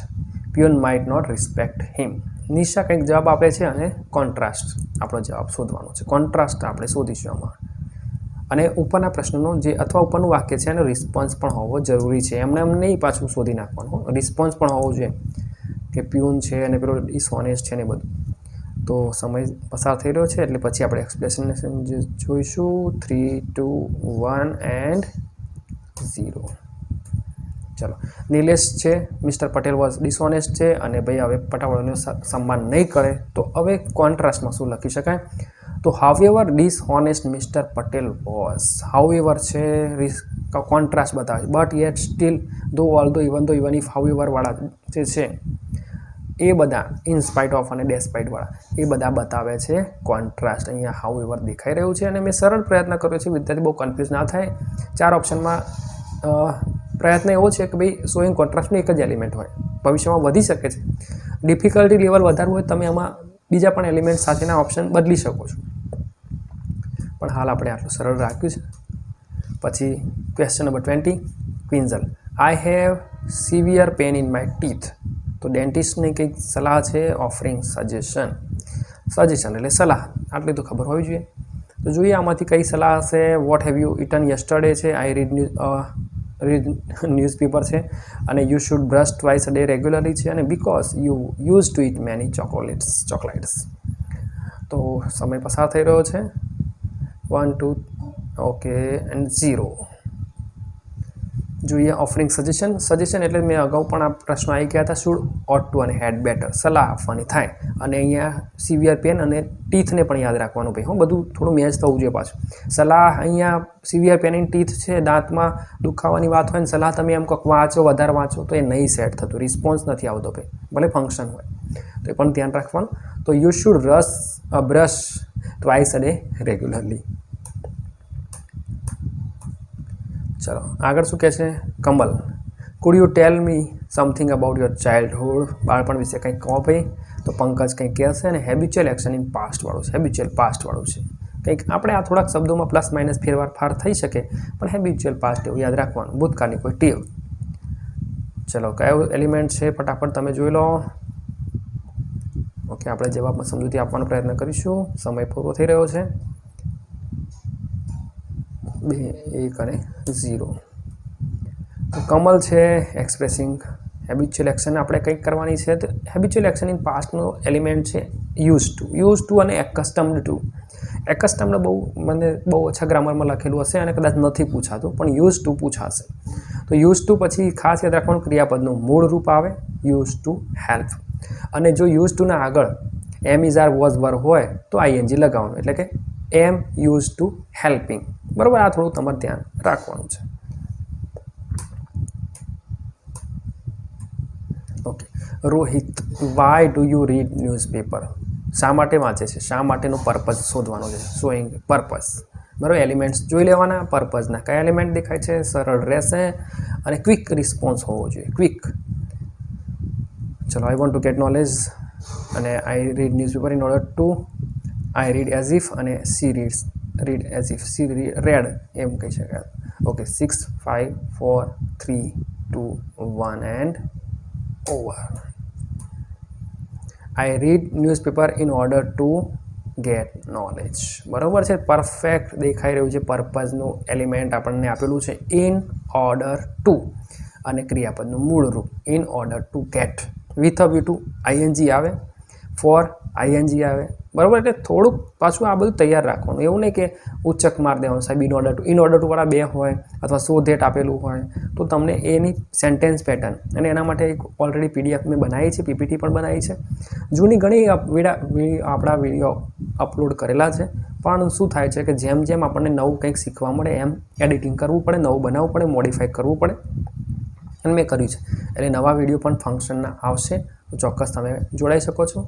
Peon might not respect him. Nisha કંઈક જવાબ આપે છે અને કોન્ટ્રાસ્ટ આપણો જવાબ શોધવાનો છે. કોન્ટ્રાસ્ટ આપણે શોધીશું આમાં. અને ઉપરના પ્રશ્નનો જે અથવા ઉપરનું વાક્ય છે એનો રિસ્પોન્સ પણ હોવો જરૂરી છે. એમને એમ નહીં પાછું શોધી નાખવાનું, રિસ્પોન્સ પણ હોવો જોઈએ કે પ્યુન છે અને પેલો ડિસઓનેસ્ટ છે ને બધું. તો સમય પસાર થઈ રહ્યો છે એટલે પછી આપણે એક્સપ્લેનેશન જોઈશું. 3, 2, 1 એન્ડ 0. ચલો, નિલેશ છે મિસ્ટર પટેલ વોઝ ડિસઓનેસ્ટ છે અને ભાઈ હવે પટાવાળાનું સન્માન નહીં કરે તો હવે કોન્ટ્રાસ્ટમાં શું લખી શકાય? તો however dishonest mister Patel was. However છે કોન્ટ્રાસ્ટ બતાવે, but yet still though although even if however વાળા જે છે એ બધા ઇન સ્પાઇટ ઓફ અને ડેસ્પાઇટ વાળા એ બધા બતાવે છે કોન્ટ્રાસ્ટ. અહીંયા હાઉએવર દેખાઈ રહ્યું છે અને મેં સરળ પ્રયત્ન કર્યો છે વિદ્યાર્થી બહુ કન્ફ્યુઝ ના થાય. 4 ઓપ્શનમાં પ્રયત્ન એવો છે કે ભાઈ શોઈંગ કોન્ટ્રાસ્ટનું એક જ એલિમેન્ટ હોય, ભવિષ્યમાં વધી શકે છે. ડિફિકલ્ટી લેવલ વધારવું હોય તમે આમાં બીજા પણ એલિમેન્ટ સાથેના ઓપ્શન બદલી શકો છો, પણ હાલ આપણે આટલું સરળ રાખ્યું છે. પછી ક્વેશ્ચન નંબર 20. ક્વિન્ઝલ, I have severe pain in my teeth. તો ડેન્ટિસ્ટની કંઈક સલાહ છે, ઓફરિંગ સજેશન એટલે સલાહ, આટલી તો ખબર હોવી જોઈએ. તો જોઈએ આમાંથી કઈ સલાહ હશે. What have you eaten yesterday છે, આઈ રીડ ન્યૂઝપેપર છે, અને you should brush twice a day regularly છે, અને because you use to it many chocolates. તો સમય પસાર થઈ રહ્યો છે. 1, 2, ઓકે એન્ડ 0. જોઈએ ઓફરિંગ સજેશન એટલે મેં અગાઉ પણ આ પ્રશ્નો આવી ગયા હતા. શુડ, ઓટ ટુ અને હેડ બેટર, સલાહ આપવાની થાય. અને અહીંયા સિવિયર પેન અને ટીથને પણ યાદ રાખવાનું ભાઈ. હું બધું થોડું મેચ થવું જોઈએ પાછું. સલાહ અહીંયા સિવિયર પેન ઇન ટીથ છે, દાંતમાં દુખાવાની વાત હોય ને સલાહ તમે એમ કહો વાંચો, વધારે વાંચો તો એ નહીં સેટ થતું, રિસ્પોન્સ નથી આવતો ભાઈ, ભલે ફંક્શન હોય તો એ પણ ધ્યાન રાખવાનું. તો you should brush twice a day regularly. ચલો આગળ શું કહે છે? Kamal, food you tell me something about your childhood. બાળપણ વિશે કંઈક કહો ભાઈ. તો પંકજ કંઈક કહેશે અને હેબિચ્યુઅલ એક્શન ઇન પાસ્ટવાળું છે, હેબિચ્યુઅલ પાસ્ટવાળું છે. કંઈક આપણે આ થોડાક શબ્દોમાં પ્લસ માઇનસ ફેરફાર થઈ શકે પણ હેબિચ્યુઅલ પાસ્ટ એવું યાદ રાખવાનું, ભૂતકાળની કોઈ ટેવ. ચલો કયો એલિમેન્ટ છે ફટાફટ તમે જોઈ લો. ઓકે, આપણે જવાબમાં સમજૂતી આપવાનો પ્રયત્ન કરીશું. સમય પૂરો થઈ રહ્યો છે. 2 1 અને 0. તો કમલ છે એક્સપ્રેસિંગ હેબિચ્યુઅલ એક્શન આપણે કંઈક કરવાની છે. તો હેબિચ્યુઅલ એક્શન ઇન પાસ્ટનો એલિમેન્ટ છે યુઝ ટુ અને એકસ્ટમ્ડ ટુ. એકસ્ટમ્ડ મને બહુ ઓછા ગ્રામરમાં લખેલું હશે અને કદાચ નથી પૂછાતું, પણ યુઝ ટુ પૂછાશે. તો યુઝ ટુ પછી ખાસ યાદ રાખવાનું ક્રિયાપદનું મૂળ રૂપ આવે યુઝ ટુ હેલ્પ. અને જો યુઝ ટુના આગળ એમ ઇઝ આર વોઝ વર હોય તો આઈએનજી લગાવવાનું, એટલે કે એમ યુઝ ટુ હેલ્પિંગ. બરાબર, આ થોડું તમારે ધ્યાન રાખવાનું છે. Okay, Rohit, why do you read newspaper? શા માટે વાંચે છે? શા માટેનો પર્પઝ શોધવાનો છે. Showing purpose. બરાબર, એલિમેન્ટ્સ જોઈ લેવાના. પર્પઝના કયા એલિમેન્ટ દેખાય છે, સરળ રહેશે અને ક્વિક રિસ્પોન્સ હોવો જોઈએ. ક્વિક. ચલો, I want to get knowledge અને I read newspaper in order to. I read as if અને she read as if. She read એમ કહી શકાય. Okay, 6 5 4 3 2 1 and over. I read newspaper in order to get knowledge. બરાબર છે, પરફેક્ટ દેખાઈ રહ્યું છે. પર્પઝનું એલિમેન્ટ આપણને આપેલું છે ઇન ઓર્ડર ટુ અને ક્રિયાપદનું મૂળ રૂપ in order two gate. With a view two ING આવે, ફોર આઈએનજી આવે. બરાબર, એટલે થોડુંક પાછું આ બધું તૈયાર રાખવાનું. એવું નહીં કે ઉચ્ચક માર દેવાનું સાહેબ ઇન ઓર્ડર ટુ વાળા 2 હોય અથવા સો ધેટ આપેલું હોય તો તમને એની સેન્ટેન્સ પેટર્ન અને એના માટે એક ઓલરેડી પીડીએફ મેં બનાવી છે, પીપીટી પણ બનાવી છે. જૂની ઘણી આપણા વિડીયો અપલોડ કરેલા છે. પણ શું થાય છે કે જેમ જેમ આપણને નવું કંઈક શીખવા મળે એમ એડિટિંગ કરવું પડે, નવું બનાવવું પડે, મોડિફાઈ કરવું પડે, અને મેં કર્યું છે. એટલે નવા વિડીયો પણ ફંક્શનના આવશે તો ચોક્કસ તમે જોડાઈ શકો છો.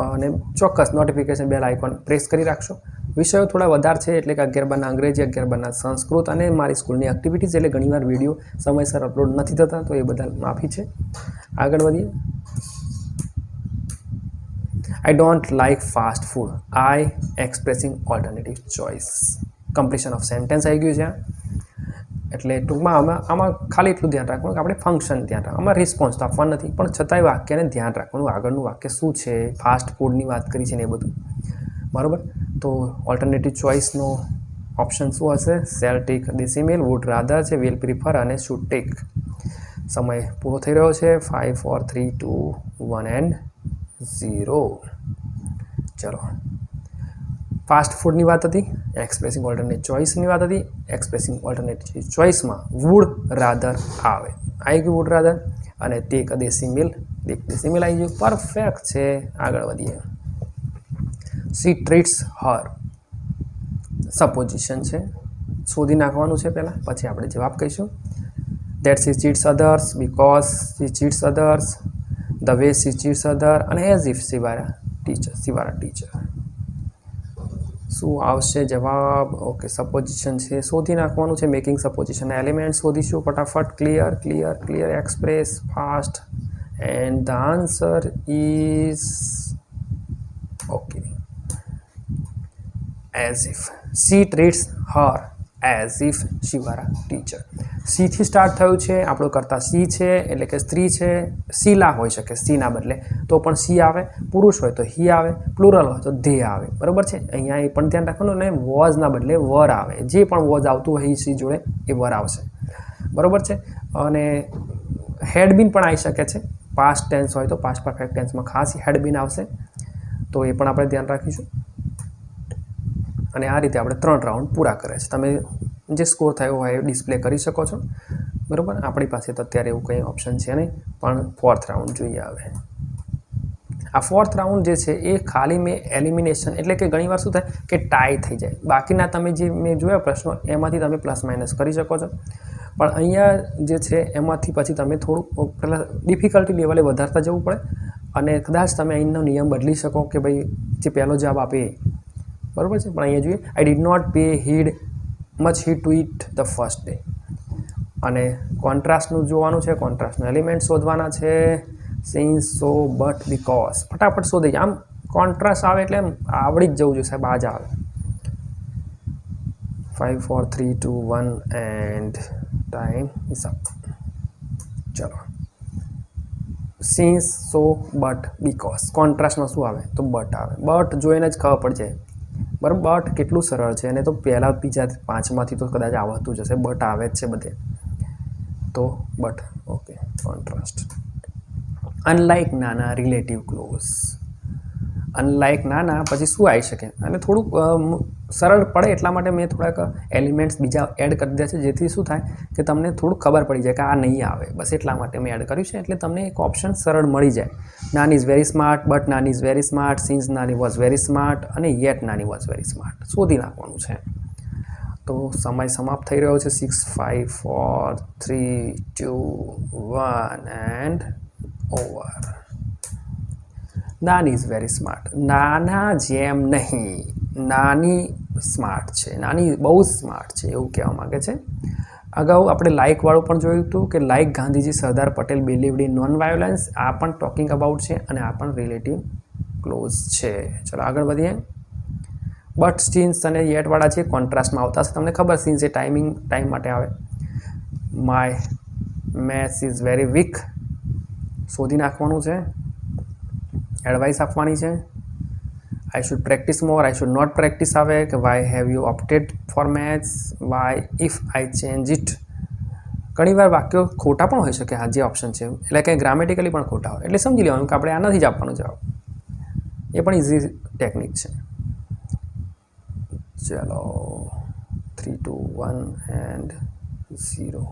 અને ચોક્કસ નોટિફિકેશન બેલ આઇકોન પ્રેસ કરી રાખશો. વિષયો થોડા વધારે છે, એટલે કે 11 બારના અંગ્રેજી, 11 બારના સંસ્કૃત અને મારી સ્કૂલની એક્ટિવિટીઝ, એટલે ઘણીવાર વિડીયો સમયસર અપલોડ નથી થતા, તો એ બદલ માફી છે. આગળ વધીએ. I don't like fast food. I expressing alternative choice. Completion of sentence આવી ગયું છે. એટલે ટૂંકમાં આમાં ખાલી એટલું ધ્યાન રાખવાનું કે આપણે ફંક્શન ધ્યાન રાખવાનું. આમાં રિસ્પોન્સ તો આપવા નથી, પણ છતાંય વાક્યને ધ્યાન રાખવાનું. આગળનું વાક્ય શું છે, ફાસ્ટ ફૂડની વાત કરી છે ને એ બધું. બરાબર, તો ઓલ્ટરનેટિવ ચોઇસનો ઓપ્શન શું હશે? શેલ ટેક ડેસિમેલ, વુડ રાધર છે, વિલ પ્રિફર અને શુડ ટેક. સમય પૂરો થઈ રહ્યો છે. 5 4 3 2 1 એન્ડ 0. ચલો, ફાસ્ટ ફૂડની વાત હતી, એક્સપ્રેસિંગ ઓલ્ટરનેટ ચોઇસની વાત હતી. એક્સપ્રેસિંગ ઓલ્ટરનેટ ચોઇસમાં વુડ રાધર આવે. આવી ગયું વુડ રાધર અને ટેક ડેસિમેલ આવી ગયું. પરફેક્ટ છે. આગળ વધીએ. સી ટ્રીટ્સ હર. સપોઝિશન છે, શોધી નાખવાનું છે પહેલાં, પછી આપણે જવાબ કહીશું. That she cheats others, because she cheats others, the way she cheats other અને એઝ ઇફ શિવારા ટીચર. શું આવશે જવાબ? ઓકે, સપોઝિશન છે, શોધી નાખવાનું છે. મેકિંગ સપોઝિશનના એલિમેન્ટ શોધીશું ફટાફટ. Clear, express, fast, and the answer is okay as if. She treats her as if she were a teacher. સીથી સ્ટાર્ટ થયું છે, આપણું કરતા સી છે, એટલે કે સ્ત્રી છે. શીલા હોઈ શકે સીના બદલે, તો પણ સી આવે. પુરુષ હોય તો હી આવે, પ્લુરલ હોય તો ધે આવે. બરાબર છે, અહીંયા એ પણ ધ્યાન રાખવાનું. અને વોઝના બદલે વર આવે. જે પણ વોઝ આવતું હોય સી જોડે એ વર આવશે. બરાબર છે. અને હેડબીન પણ આવી શકે છે. પાસ્ટ ટેન્સ હોય તો પાસ્ટ પરફેક્ટ ટેન્સમાં ખાસ હેડબીન આવશે, તો એ પણ આપણે ધ્યાન રાખીશું. અને આ રીતે આપણે 3 રાઉન્ડ પૂરા કરે છે. તમે જે સ્કોર થયો હોય એ ડિસ્પ્લે કરી શકો છો. બરાબર, આપણી પાસે તો અત્યારે એવું કંઈ ઓપ્શન છે નહીં, પણ 4th રાઉન્ડ જોઈએ આવે. આ 4th રાઉન્ડ જે છે એ ખાલી મેં એલિમિનેશન, એટલે કે ઘણીવાર શું થાય કે ટાઈ થઈ જાય. બાકીના તમે જે મેં જોયા પ્રશ્નો એમાંથી તમે પ્લસ માઇનસ કરી શકો છો, પણ અહીંયા જે છે એમાંથી પછી તમે થોડુંક પહેલાં ડિફિકલ્ટી લેવલે વધારતા જવું પડે. અને કદાચ તમે અહીંનો નિયમ બદલી શકો કે ભાઈ જે પહેલો જવાબ આપે બરાબર છે. પણ અહીંયા જોઈએ, I did not pay much heed to it the first day. અને કોન્ટ્રાસ્ટનું જોવાનું છે, કોન્ટ્રાસ્ટનું એલિમેન્ટ શોધવાના છે. Since, so, but, because. ફટાફટ શોધી જાય. આમ કોન્ટ્રાસ્ટ આવે એટલે એમ આવડી જ જવું જોઈએ સાહેબ, આ જ આવે. 5 4 3 2 1 એન્ડ ટાઈમ ઇઝ અપ. ચલો, સિન્સ, સો, બટ, બીકોઝ. કોન્ટ્રાસ્ટમાં શું આવે તો બટ આવે. બટ જોઈને જ ખબર પડી જાય બરાબર. બટ કેટલું સરળ છે, અને તો પહેલાં બીજા પાંચમાંથી તો કદાચ આવતું જ હશે. બટ આવે જ છે બધે, તો બટ. Okay, contrast. અનલાઇક નાના, રિલેટિવ ક્લોઝ. અનલાઇક નાના પછી શું આવી શકે, અને થોડુંક સરળ પડે એટલા માટે મેં થોડાક એલિમેન્ટ્સ બીજા એડ કરી દીધા છે, જેથી શું થાય કે તમને થોડુંક ખબર પડી જાય કે આ નહીં આવે. બસ એટલા માટે મેં એડ કર્યું છે, એટલે તમને એક ઓપ્શન સરળ મળી જાય. નાની ઇઝ વેરી સ્માર્ટ, બટ નાની ઇઝ વેરી સ્માર્ટ, સિન્સ નાની વોઝ વેરી સ્માર્ટ, અને યેટ નાની વોઝ વેરી સ્માર્ટ. શોધી નાખવાનું છે. તો સમય સમાપ્ત થઈ રહ્યો છે. 6, 5, 4, 3, 2, 1 એન્ડ ઓવર. નાની ઇઝ વેરી સ્માર્ટ. નાના જેમ નહીં, નાની સ્માર્ટ છે, નાની બહુ સ્માર્ટ છે એવું કહેવા માગે છે. અગાઉ આપણે લાઇકવાળું પણ જોયું હતું કે like Gandhiji Sardar Patel believed in non violence. આ પણ ટોકિંગ અબાઉટ છે, અને આ પણ રિલેટિવ ક્લોઝ છે. ચલો આગળ વધીએ. બટ સિન્સ અને યેટવાળા છે કોન્ટ્રાસ્ટમાં આવતા હશે. તમને ખબર, સિન્સ એ ટાઈમ માટે આવે. My maths is very weak. શોધી નાખવાનું છે. એડવાઇસ આપવાની છે. I should practise more, I should not practise આવે કે why have you opted for maths, why if I change it. ઘણીવાર વાક્યો ખોટા પણ હોઈ શકે. હા, જે ઓપ્શન છે એટલે કંઈ ગ્રામેટિકલી પણ ખોટા હોય, એટલે સમજી લેવાનું કે આપણે આ નથી જ આપવાનો જવાબ. એ પણ ઇઝી ટેકનિક છે. ચલો 3, 2, 1 એન્ડ 0.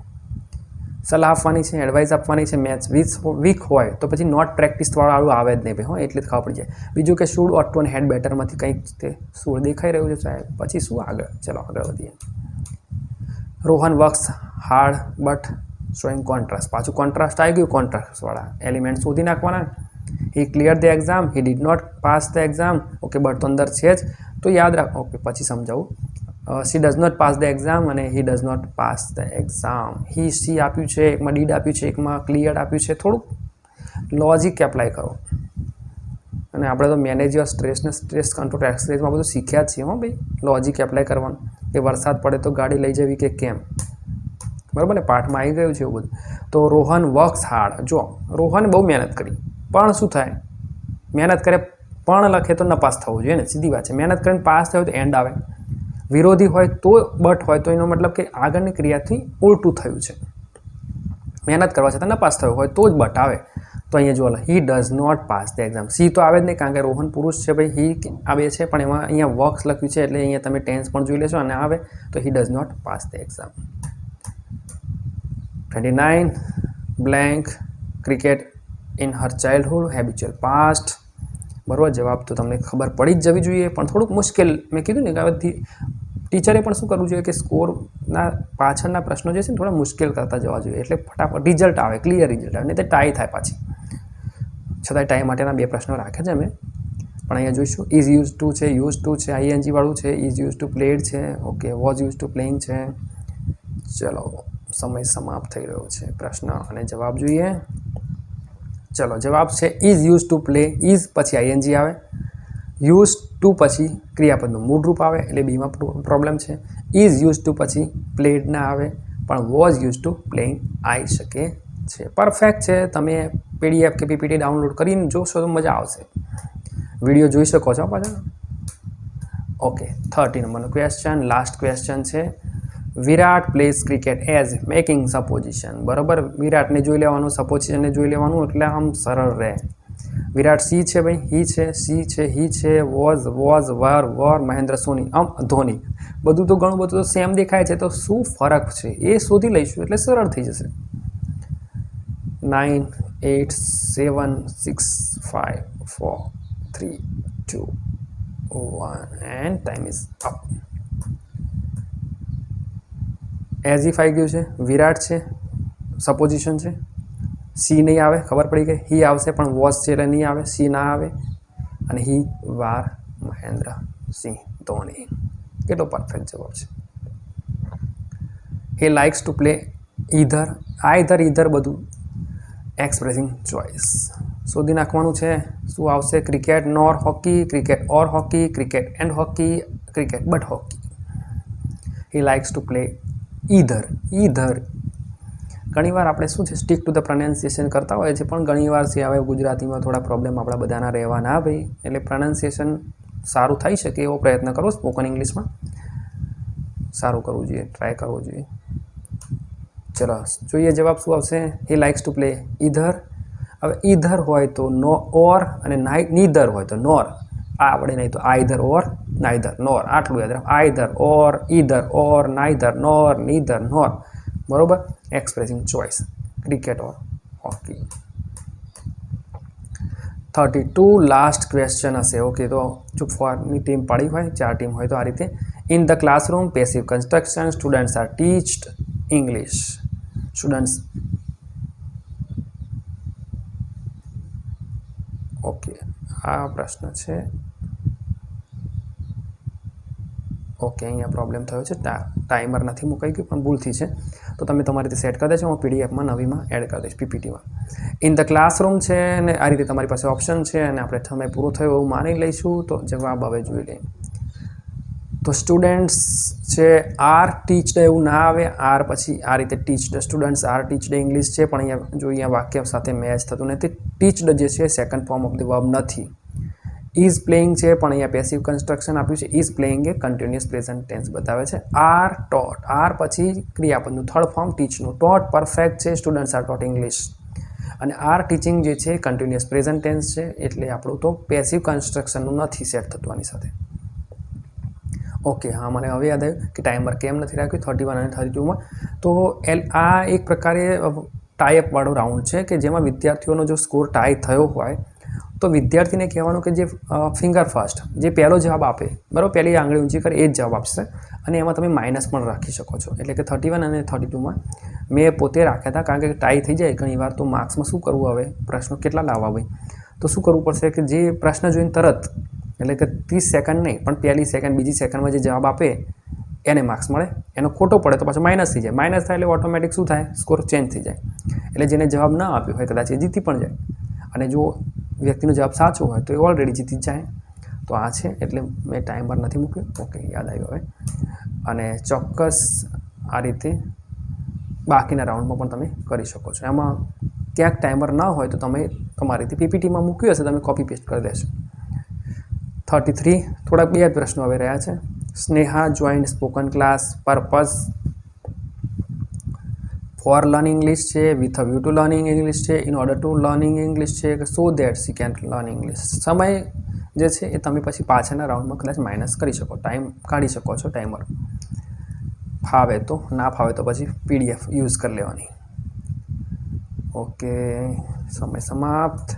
સલાહ આપવાની છે, એડવાઇસ આપવાની છે. મેથ્સ વીક હોય તો પછી નોટ પ્રેક્ટિસવાળું આવે જ નહીં ભાઈ. હો, એટલે જ ખબર પડી જાય. બીજું કે શુડ, ઓટ ટુ અને હેડ બેટરમાંથી કંઈક તે શું દેખાઈ રહ્યું છે સાહેબ. પછી શું આગળ? ચલો આગળ વધીએ. Rohan works hard but showing contrast. પાછું કોન્ટ્રાસ્ટ આવી ગયું. કોન્ટ્રાસ્ટવાળા એલિમેન્ટ શોધી નાખવાના. He clear the exam, he did not pass the exam. Okay, but તો અંદર છે જ, તો યાદ રાખો. ઓકે, પછી સમજાવું. She does not pass the exam અને he does not pass the exam. He she આપ્યું છે, એકમાં ડીડ આપ્યું છે, એકમાં ક્લિયર આપ્યું છે. થોડુંક લોજિક એપ્લાય કરો. અને આપણે તો મેનેજ સ્ટ્રેસને સ્ટ્રેસ કંટ્રોલ એક્સરસાઇઝમાં બધું શીખ્યા જ છીએ. હો ભાઈ, લોજિક એપ્લાય કરવાનું. કે વરસાદ પડે તો ગાડી લઈ જવી કે કેમ, બરાબર ને, પાઠમાં આવી ગયું છે એવું બધું. તો રોહન વર્ક્સ હાર્ડ. જો રોહન બહુ મહેનત કરી, પણ શું થાય, મહેનત કરે પણ લખે તો નપાસ થવું જોઈએ ને, સીધી વાત છે. મહેનત કરીને પાસ થયો તો એન્ડ આવે. વિરોધી હોય તો બટ હોય તો એનો મતલબ કે આગળની ક્રિયાથી ઉલટું થયું છે. મહેનત કરવા છતાં નપાસ થયો હોય તો જ બટ આવે. તો અહીંયા જો he does not pass the exam. C તો આવે જ નહીં, કારણ કે રોહન પુરુષ છે ભાઈ. હી આવે છે, પણ એમાં અહીંયા વર્ક્સ લખ્યું છે, એટલે અહીંયા તમે ટેન્સ પણ જોઈ લેશો. અને આવે તો he does not pass the exam. 29 blank cricket in her childhood habitual past. બરાબર, જવાબ તો તમને ખબર પડી જ જવી જોઈએ, પણ થોડુંક મુશ્કેલ. મેં કીધું ને કે હવે ટીચરે પણ શું કરવું જોઈએ કે સ્કોરના પાછળના પ્રશ્નો જે છે ને થોડા મુશ્કેલ કરતા જવા જોઈએ, એટલે ફટાફટ રિઝલ્ટ આવે, ક્લિયર રિઝલ્ટ આવે. નહીં તો ટાઈ થાય પાછી. છતાંય ટાઈ માટેના 2 પ્રશ્નો રાખે છે અમે, પણ અહીંયા જોઈશું. ઇઝ યુઝ ટુ છે, યુઝ ટુ છે, આઈએનજી વાળું છે, ઇઝ યુઝ ટુ પ્લેડ છે. Okay, was use to playing છે. ચલો, સમય સમાપ્ત થઈ રહ્યો છે. પ્રશ્ન અને જવાબ જોઈએ. ચલો, જવાબ છે is use to play. Is પછી આઈએનજી આવે, યુઝ ટુ પછી ક્રિયાપદનું મૂળ રૂપ આવે, એટલે બીમાં પ્રોબ્લેમ છે. ઇઝ યુઝ ટુ પછી પ્લેડ ના આવે, પણ વોઝ યુઝ ટુ પ્લેઇંગ આવી શકે છે. પરફેક્ટ છે. તમે પીડીએફ કે પીપીટી ડાઉનલોડ કરીને જોશો તો મજા આવશે. વિડીયો જોઈ શકો છો પાછા. ઓકે, 30 નંબરનો ક્વેશ્ચન, લાસ્ટ ક્વેશ્ચન છે. Virat plays cricket as making supposition. બરાબર, વિરાટને જોઈ લેવાનું, સપોઝિશનને જોઈ લેવાનું, એટલે આમ સરળ રહે. વિરાટ સી છે ભાઈ, હી છે, સી છે, હી છે, વોઝ, વર, મહેન્દ્ર ધોની. બધું તો ઘણું બધું તો સેમ દેખાય છે, તો શું ફરક છે એ શોધી લઈશું એટલે સરળ થઈ જશે. 9, 8, 7, 6, 5, 4, 3, 2, 1 end time is up. As if આવી ગયું છે, વિરાટ છે, સપોઝિશન છે. સી નહીં આવે, ખબર પડી ગઈ. હી આવશે, પણ વોઝ છે એટલે નહીં આવે. સી ના આવે, અને હી મહેન્દ્ર સિંહ ધોની. કેટલો પરફેક્ટ જવાબ છે. He likes to play either. Either બધું એક્સપ્રેસિંગ ચોઇસ. શોધી નાખવાનું છે. શું આવશે? Cricket nor hockey, cricket or hockey, cricket and hockey, cricket but hockey. He likes to play either. ઘણીવાર આપણે શું છે, સ્ટીક ટુ ધ પ્રોનાઉન્સિએશન કરતા હોય છે, પણ ઘણીવાર છે હવે ગુજરાતીમાં થોડા પ્રોબ્લેમ આપણા બધાના રહેવાના ભાઈ. એટલે પ્રોનાઉન્સિએશન સારું થઈ શકે એવો પ્રયત્ન કરો સ્પોકન ઇંગ્લિશમાં. સારું કરવું જોઈએ, ટ્રાય કરવો જોઈએ. ચલો જોઈએ જવાબ શું આવશે. હી લાઇક્સ ટુ પ્લે ઈધર. હવે ઈધર હોય તો નો ઓર, અને નીધર હોય તો નોર. આવડે નહીં તો આઈધર ઓર નાઈધર નોર, આટલું યાદ રાખો. Either or, either or, neither nor, neither nor. બરોબર. Expressing choice, cricket or hockey. 32 last question હશે. ઓકે, તો જો ફોરની ટીમ પાડી હોય, 4 ટીમ હોય તો આ રીતે. In the classroom passive construction students are teached English. Students okay, આ પ્રશ્ન છે. ઓકે, અહીંયા પ્રોબ્લેમ થયો છે, ટાઈમર નથી મુકાઈ ગયું પણ ભૂલથી છે, તો તમે તમારી રીતે સેટ કરી દેજો. હું પીડીએફમાં નવીમાં એડ કરી દઈશ, પીપીટીમાં. ઇન ધ ક્લાસરૂમ છે ને આ રીતે તમારી પાસે ઓપ્શન છે, અને આપણે સમય પૂરો થયો એવું માની લઈશું. તો જવાબ હવે જોઈ લઈએ. તો સ્ટુડન્ટ્સ છે આર ટીચ્ડ એવું ના આવે, આર પછી આ રીતે ટીચ્ડ, સ્ટુડન્ટ્સ આર ટીચ્ડ ઇંગ્લિશ છે, પણ અહીંયા જો અહીંયા વાક્ય સાથે મેચ થતું નથી. ટીચ્ડ જે છે second form of the verb નથી. ઇઝ પ્લેઇંગ છે પણ અહીંયા પેસિવ કન્સ્ટ્રક્શન આપ્યું છે. Is playing a continuous present tense બતાવે છે. આર ટોટ, આર પછી ક્રિયાપદનું થર્ડ ફોર્મ ટીચનું. ટોટ પરફેક્ટ છે, સ્ટુડન્ટ્સ આર ટોટ ઇંગ્લિશ. અને આર ટીચિંગ જે છે કન્ટિન્યુઅસ પ્રેઝન્ટ ટેન્સ છે, એટલે આપણું તો પેસિવ કન્સ્ટ્રક્શનનું નથી સેટ થતું આની સાથે. ઓકે, હા, મને હવે યાદ આવ્યું કે ટાઈમર કેમ નથી રાખ્યું 31 અને 32માં. તો આ એક પ્રકારે ટાઈઅપવાળો રાઉન્ડ છે કે જેમાં વિદ્યાર્થીઓનો જો સ્કોર ટાઈ થયો હોય તો વિદ્યાર્થીને કહેવાનું કે જે ફિંગર ફર્સ્ટ, જે પહેલો જવાબ આપે, બરાબર, પહેલી આંગળી ઊંચી કરે એ જ જવાબ આપશે. અને એમાં તમે માઇનસ પણ રાખી શકો છો. એટલે કે 31 અને 32માં મેં પોતે રાખ્યા હતા, કારણ કે ટાઈ થઈ જાય ઘણીવાર તો માર્ક્સમાં શું કરવું, હવે પ્રશ્નો કેટલા લાવવા ભાઈ, તો શું કરવું પડશે કે જે પ્રશ્ન જોઈને તરત, એટલે કે 30 સેકન્ડ નહીં પણ પહેલી સેકન્ડ બીજી સેકન્ડમાં જે જવાબ આપે એને માર્ક્સ મળે. એનો ખોટો પડે તો પાછો માઇનસ થઈ જાય. માઇનસ થાય એટલે ઓટોમેટિક શું થાય, સ્કોર ચેન્જ થઈ જાય. એટલે જેને જવાબ ના આપ્યો હોય કદાચ એ જીતી પણ જાય, અને જો વ્યક્તિનો જવાબ સાચો હોય તો એ ઓલરેડી જીતી જાય. તો આ છે, એટલે મેં ટાઈમર નથી મૂક્યો. ઓકે, યાદ આવ્યું હવે. અને ચોક્કસ આ રીતે બાકીના રાઉન્ડમાં પણ તમે કરી શકો છો. એમાં ક્યાંક ટાઈમર ના હોય તો તમે તમારી રીતે પીપીટીમાં મૂક્યું હશે, તમે કોપી પેસ્ટ કરી દેશો. 33 થોડાક બે પ્રશ્નો હવે રહ્યા છે. Sneha joined spoken class purpose for learning English છે, with a view to learning English છે, in order to learning English છે, કે so that she can learn English. સમય જે છે એ તમે પછી પાછળના રાઉન્ડમાં કદાચ માઇનસ કરી શકો, ટાઈમ કાઢી શકો છો. ટાઈમર ફાવે તો, ના ફાવે તો પછી પીડીએફ યુઝ કરી લેવાની. ઓકે, સમય સમાપ્ત.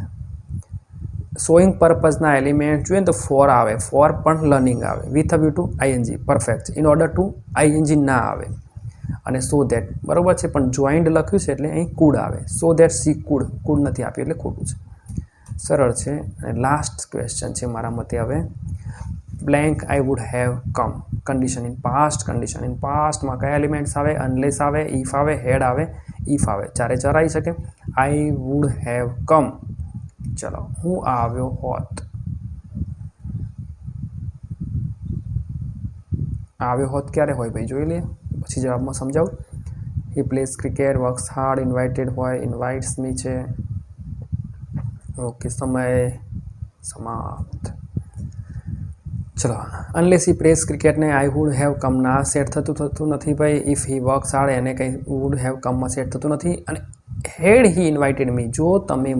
શોઈંગ પર્પઝના એલિમેન્ટ જોઈએ તો ફોર આવે, ફોર પણ લર્નિંગ આવે. With a view two ING perfect, in order two ING ના આવે. અને સો દેટ બરાબર છે, પણ જોઈન્ડ લખ્યું છે એટલે અહીં કુડ આવે. સો દેટ સી કુડ, કુડ નથી આપ્યું એટલે ખોટું છે. સરળ છે. અને લાસ્ટ ક્વેશ્ચન છે મારા મતે હવે. Blank I would have come, condition in past. Condition in પાસ્ટમાં કયા એલિમેન્ટ્સ આવે, અનલેસ આવે, ઇફ આવે, હેડ આવે, ઇફ આવે. ચારે ચાર આવી શકે. આઈ વુડ હેવ કમ, ચલો, હું આવ્યો હોત. આવ્યો હોત ક્યારે હોય ભાઈ, જોઈ લઈએ પછી જવાબમાં સમજાવું. He plays cricket, works hard, invited હોય, ઇન્વાઇટ્સ મી છે. ઓકે, સમય સમાપ્ત. ચલો, અનલેસ હી પ્લેસ ક્રિકેટને આઈ વુડ હેવ કમ ના સેટ થતું નથી ભાઈ. ઇફ હી વર્ક્સ હાર્ડ એને કંઈ વુડ હેવ કમમાં સેટ થતું નથી. અને હેડ હી ઇન્વાઇટેડ મી, જો તમે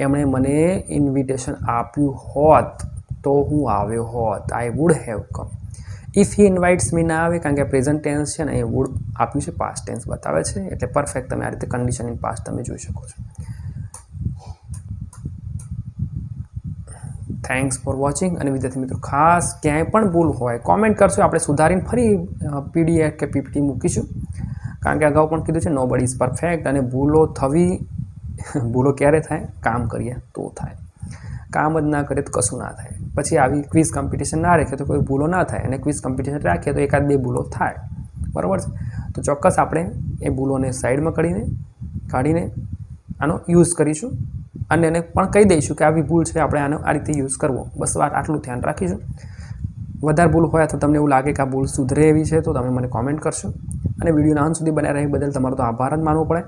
એમણે મને ઇન્વિટેશન આપ્યું હોત તો હું આવ્યો હોત. I would have come. If he invites me ના આવે, કારણ કે પ્રેઝન્ટ ટેન્સ છે ને એ વુડ આપ્યું છે, પાસ્ટ ટેન્સ બતાવે છે, એટલે પરફેક્ટ તમે આ રીતે કન્ડિશન ઇન પાસ્ટ તમે જોઈ શકો છો. Thanks for watching. અને વિદ્યાર્થી મિત્રો ખાસ ક્યાંય પણ ભૂલ હોય કોમેન્ટ કરશો, આપણે સુધારીને ફરી પીડીએફ કે પીપીટી મૂકીશું. કારણ કે અગાઉ પણ કીધું છે નો બડી ઇઝ પરફેક્ટ, અને ભૂલો થવી, ભૂલો ક્યારે થાય, કામ કરીએ તો થાય. કામ જ ના કરે તો કશું ના થાય. પછી આવી ક્વિઝ કોમ્પિટિશન ના રાખીએ તો કોઈ ભૂલો ના થાય, અને ક્વિઝ કોમ્પિટિશન રાખીએ તો એકાદ બે ભૂલો થાય, બરાબર છે. તો ચોક્કસ આપણે એ ભૂલોને સાઈડમાં કાઢીને આનો યુઝ કરીશું, અને એને પણ કહી દઈશું કે આવી ભૂલ છે, આપણે આનો આ રીતે યુઝ કરવો. બસ આટલું ધ્યાન રાખીશું. વધારે ભૂલ હોય અથવા તમને એવું લાગે કે આ ભૂલ સુધરે એવી છે તો તમે મને કોમેન્ટ કરશો. અને વિડીયોના અંત સુધી બનાવી રહી બદલ તમારો તો આભાર જ માનવો પડે.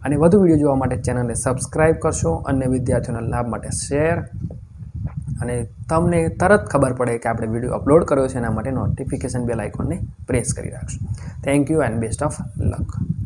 અને વધુ વિડીયો જોવા માટે ચેનલને સબસ્ક્રાઈબ કરશો, અને વિદ્યાર્થીઓના લાભ માટે શેર અને તમને તરત ખબર પડે કે આપણે વિડીયો અપલોડ કર્યો છે. એના માટે નોટિફિકેશન બેલ આઇકોનને પ્રેસ કરી રાખશો. Thank you and best of luck.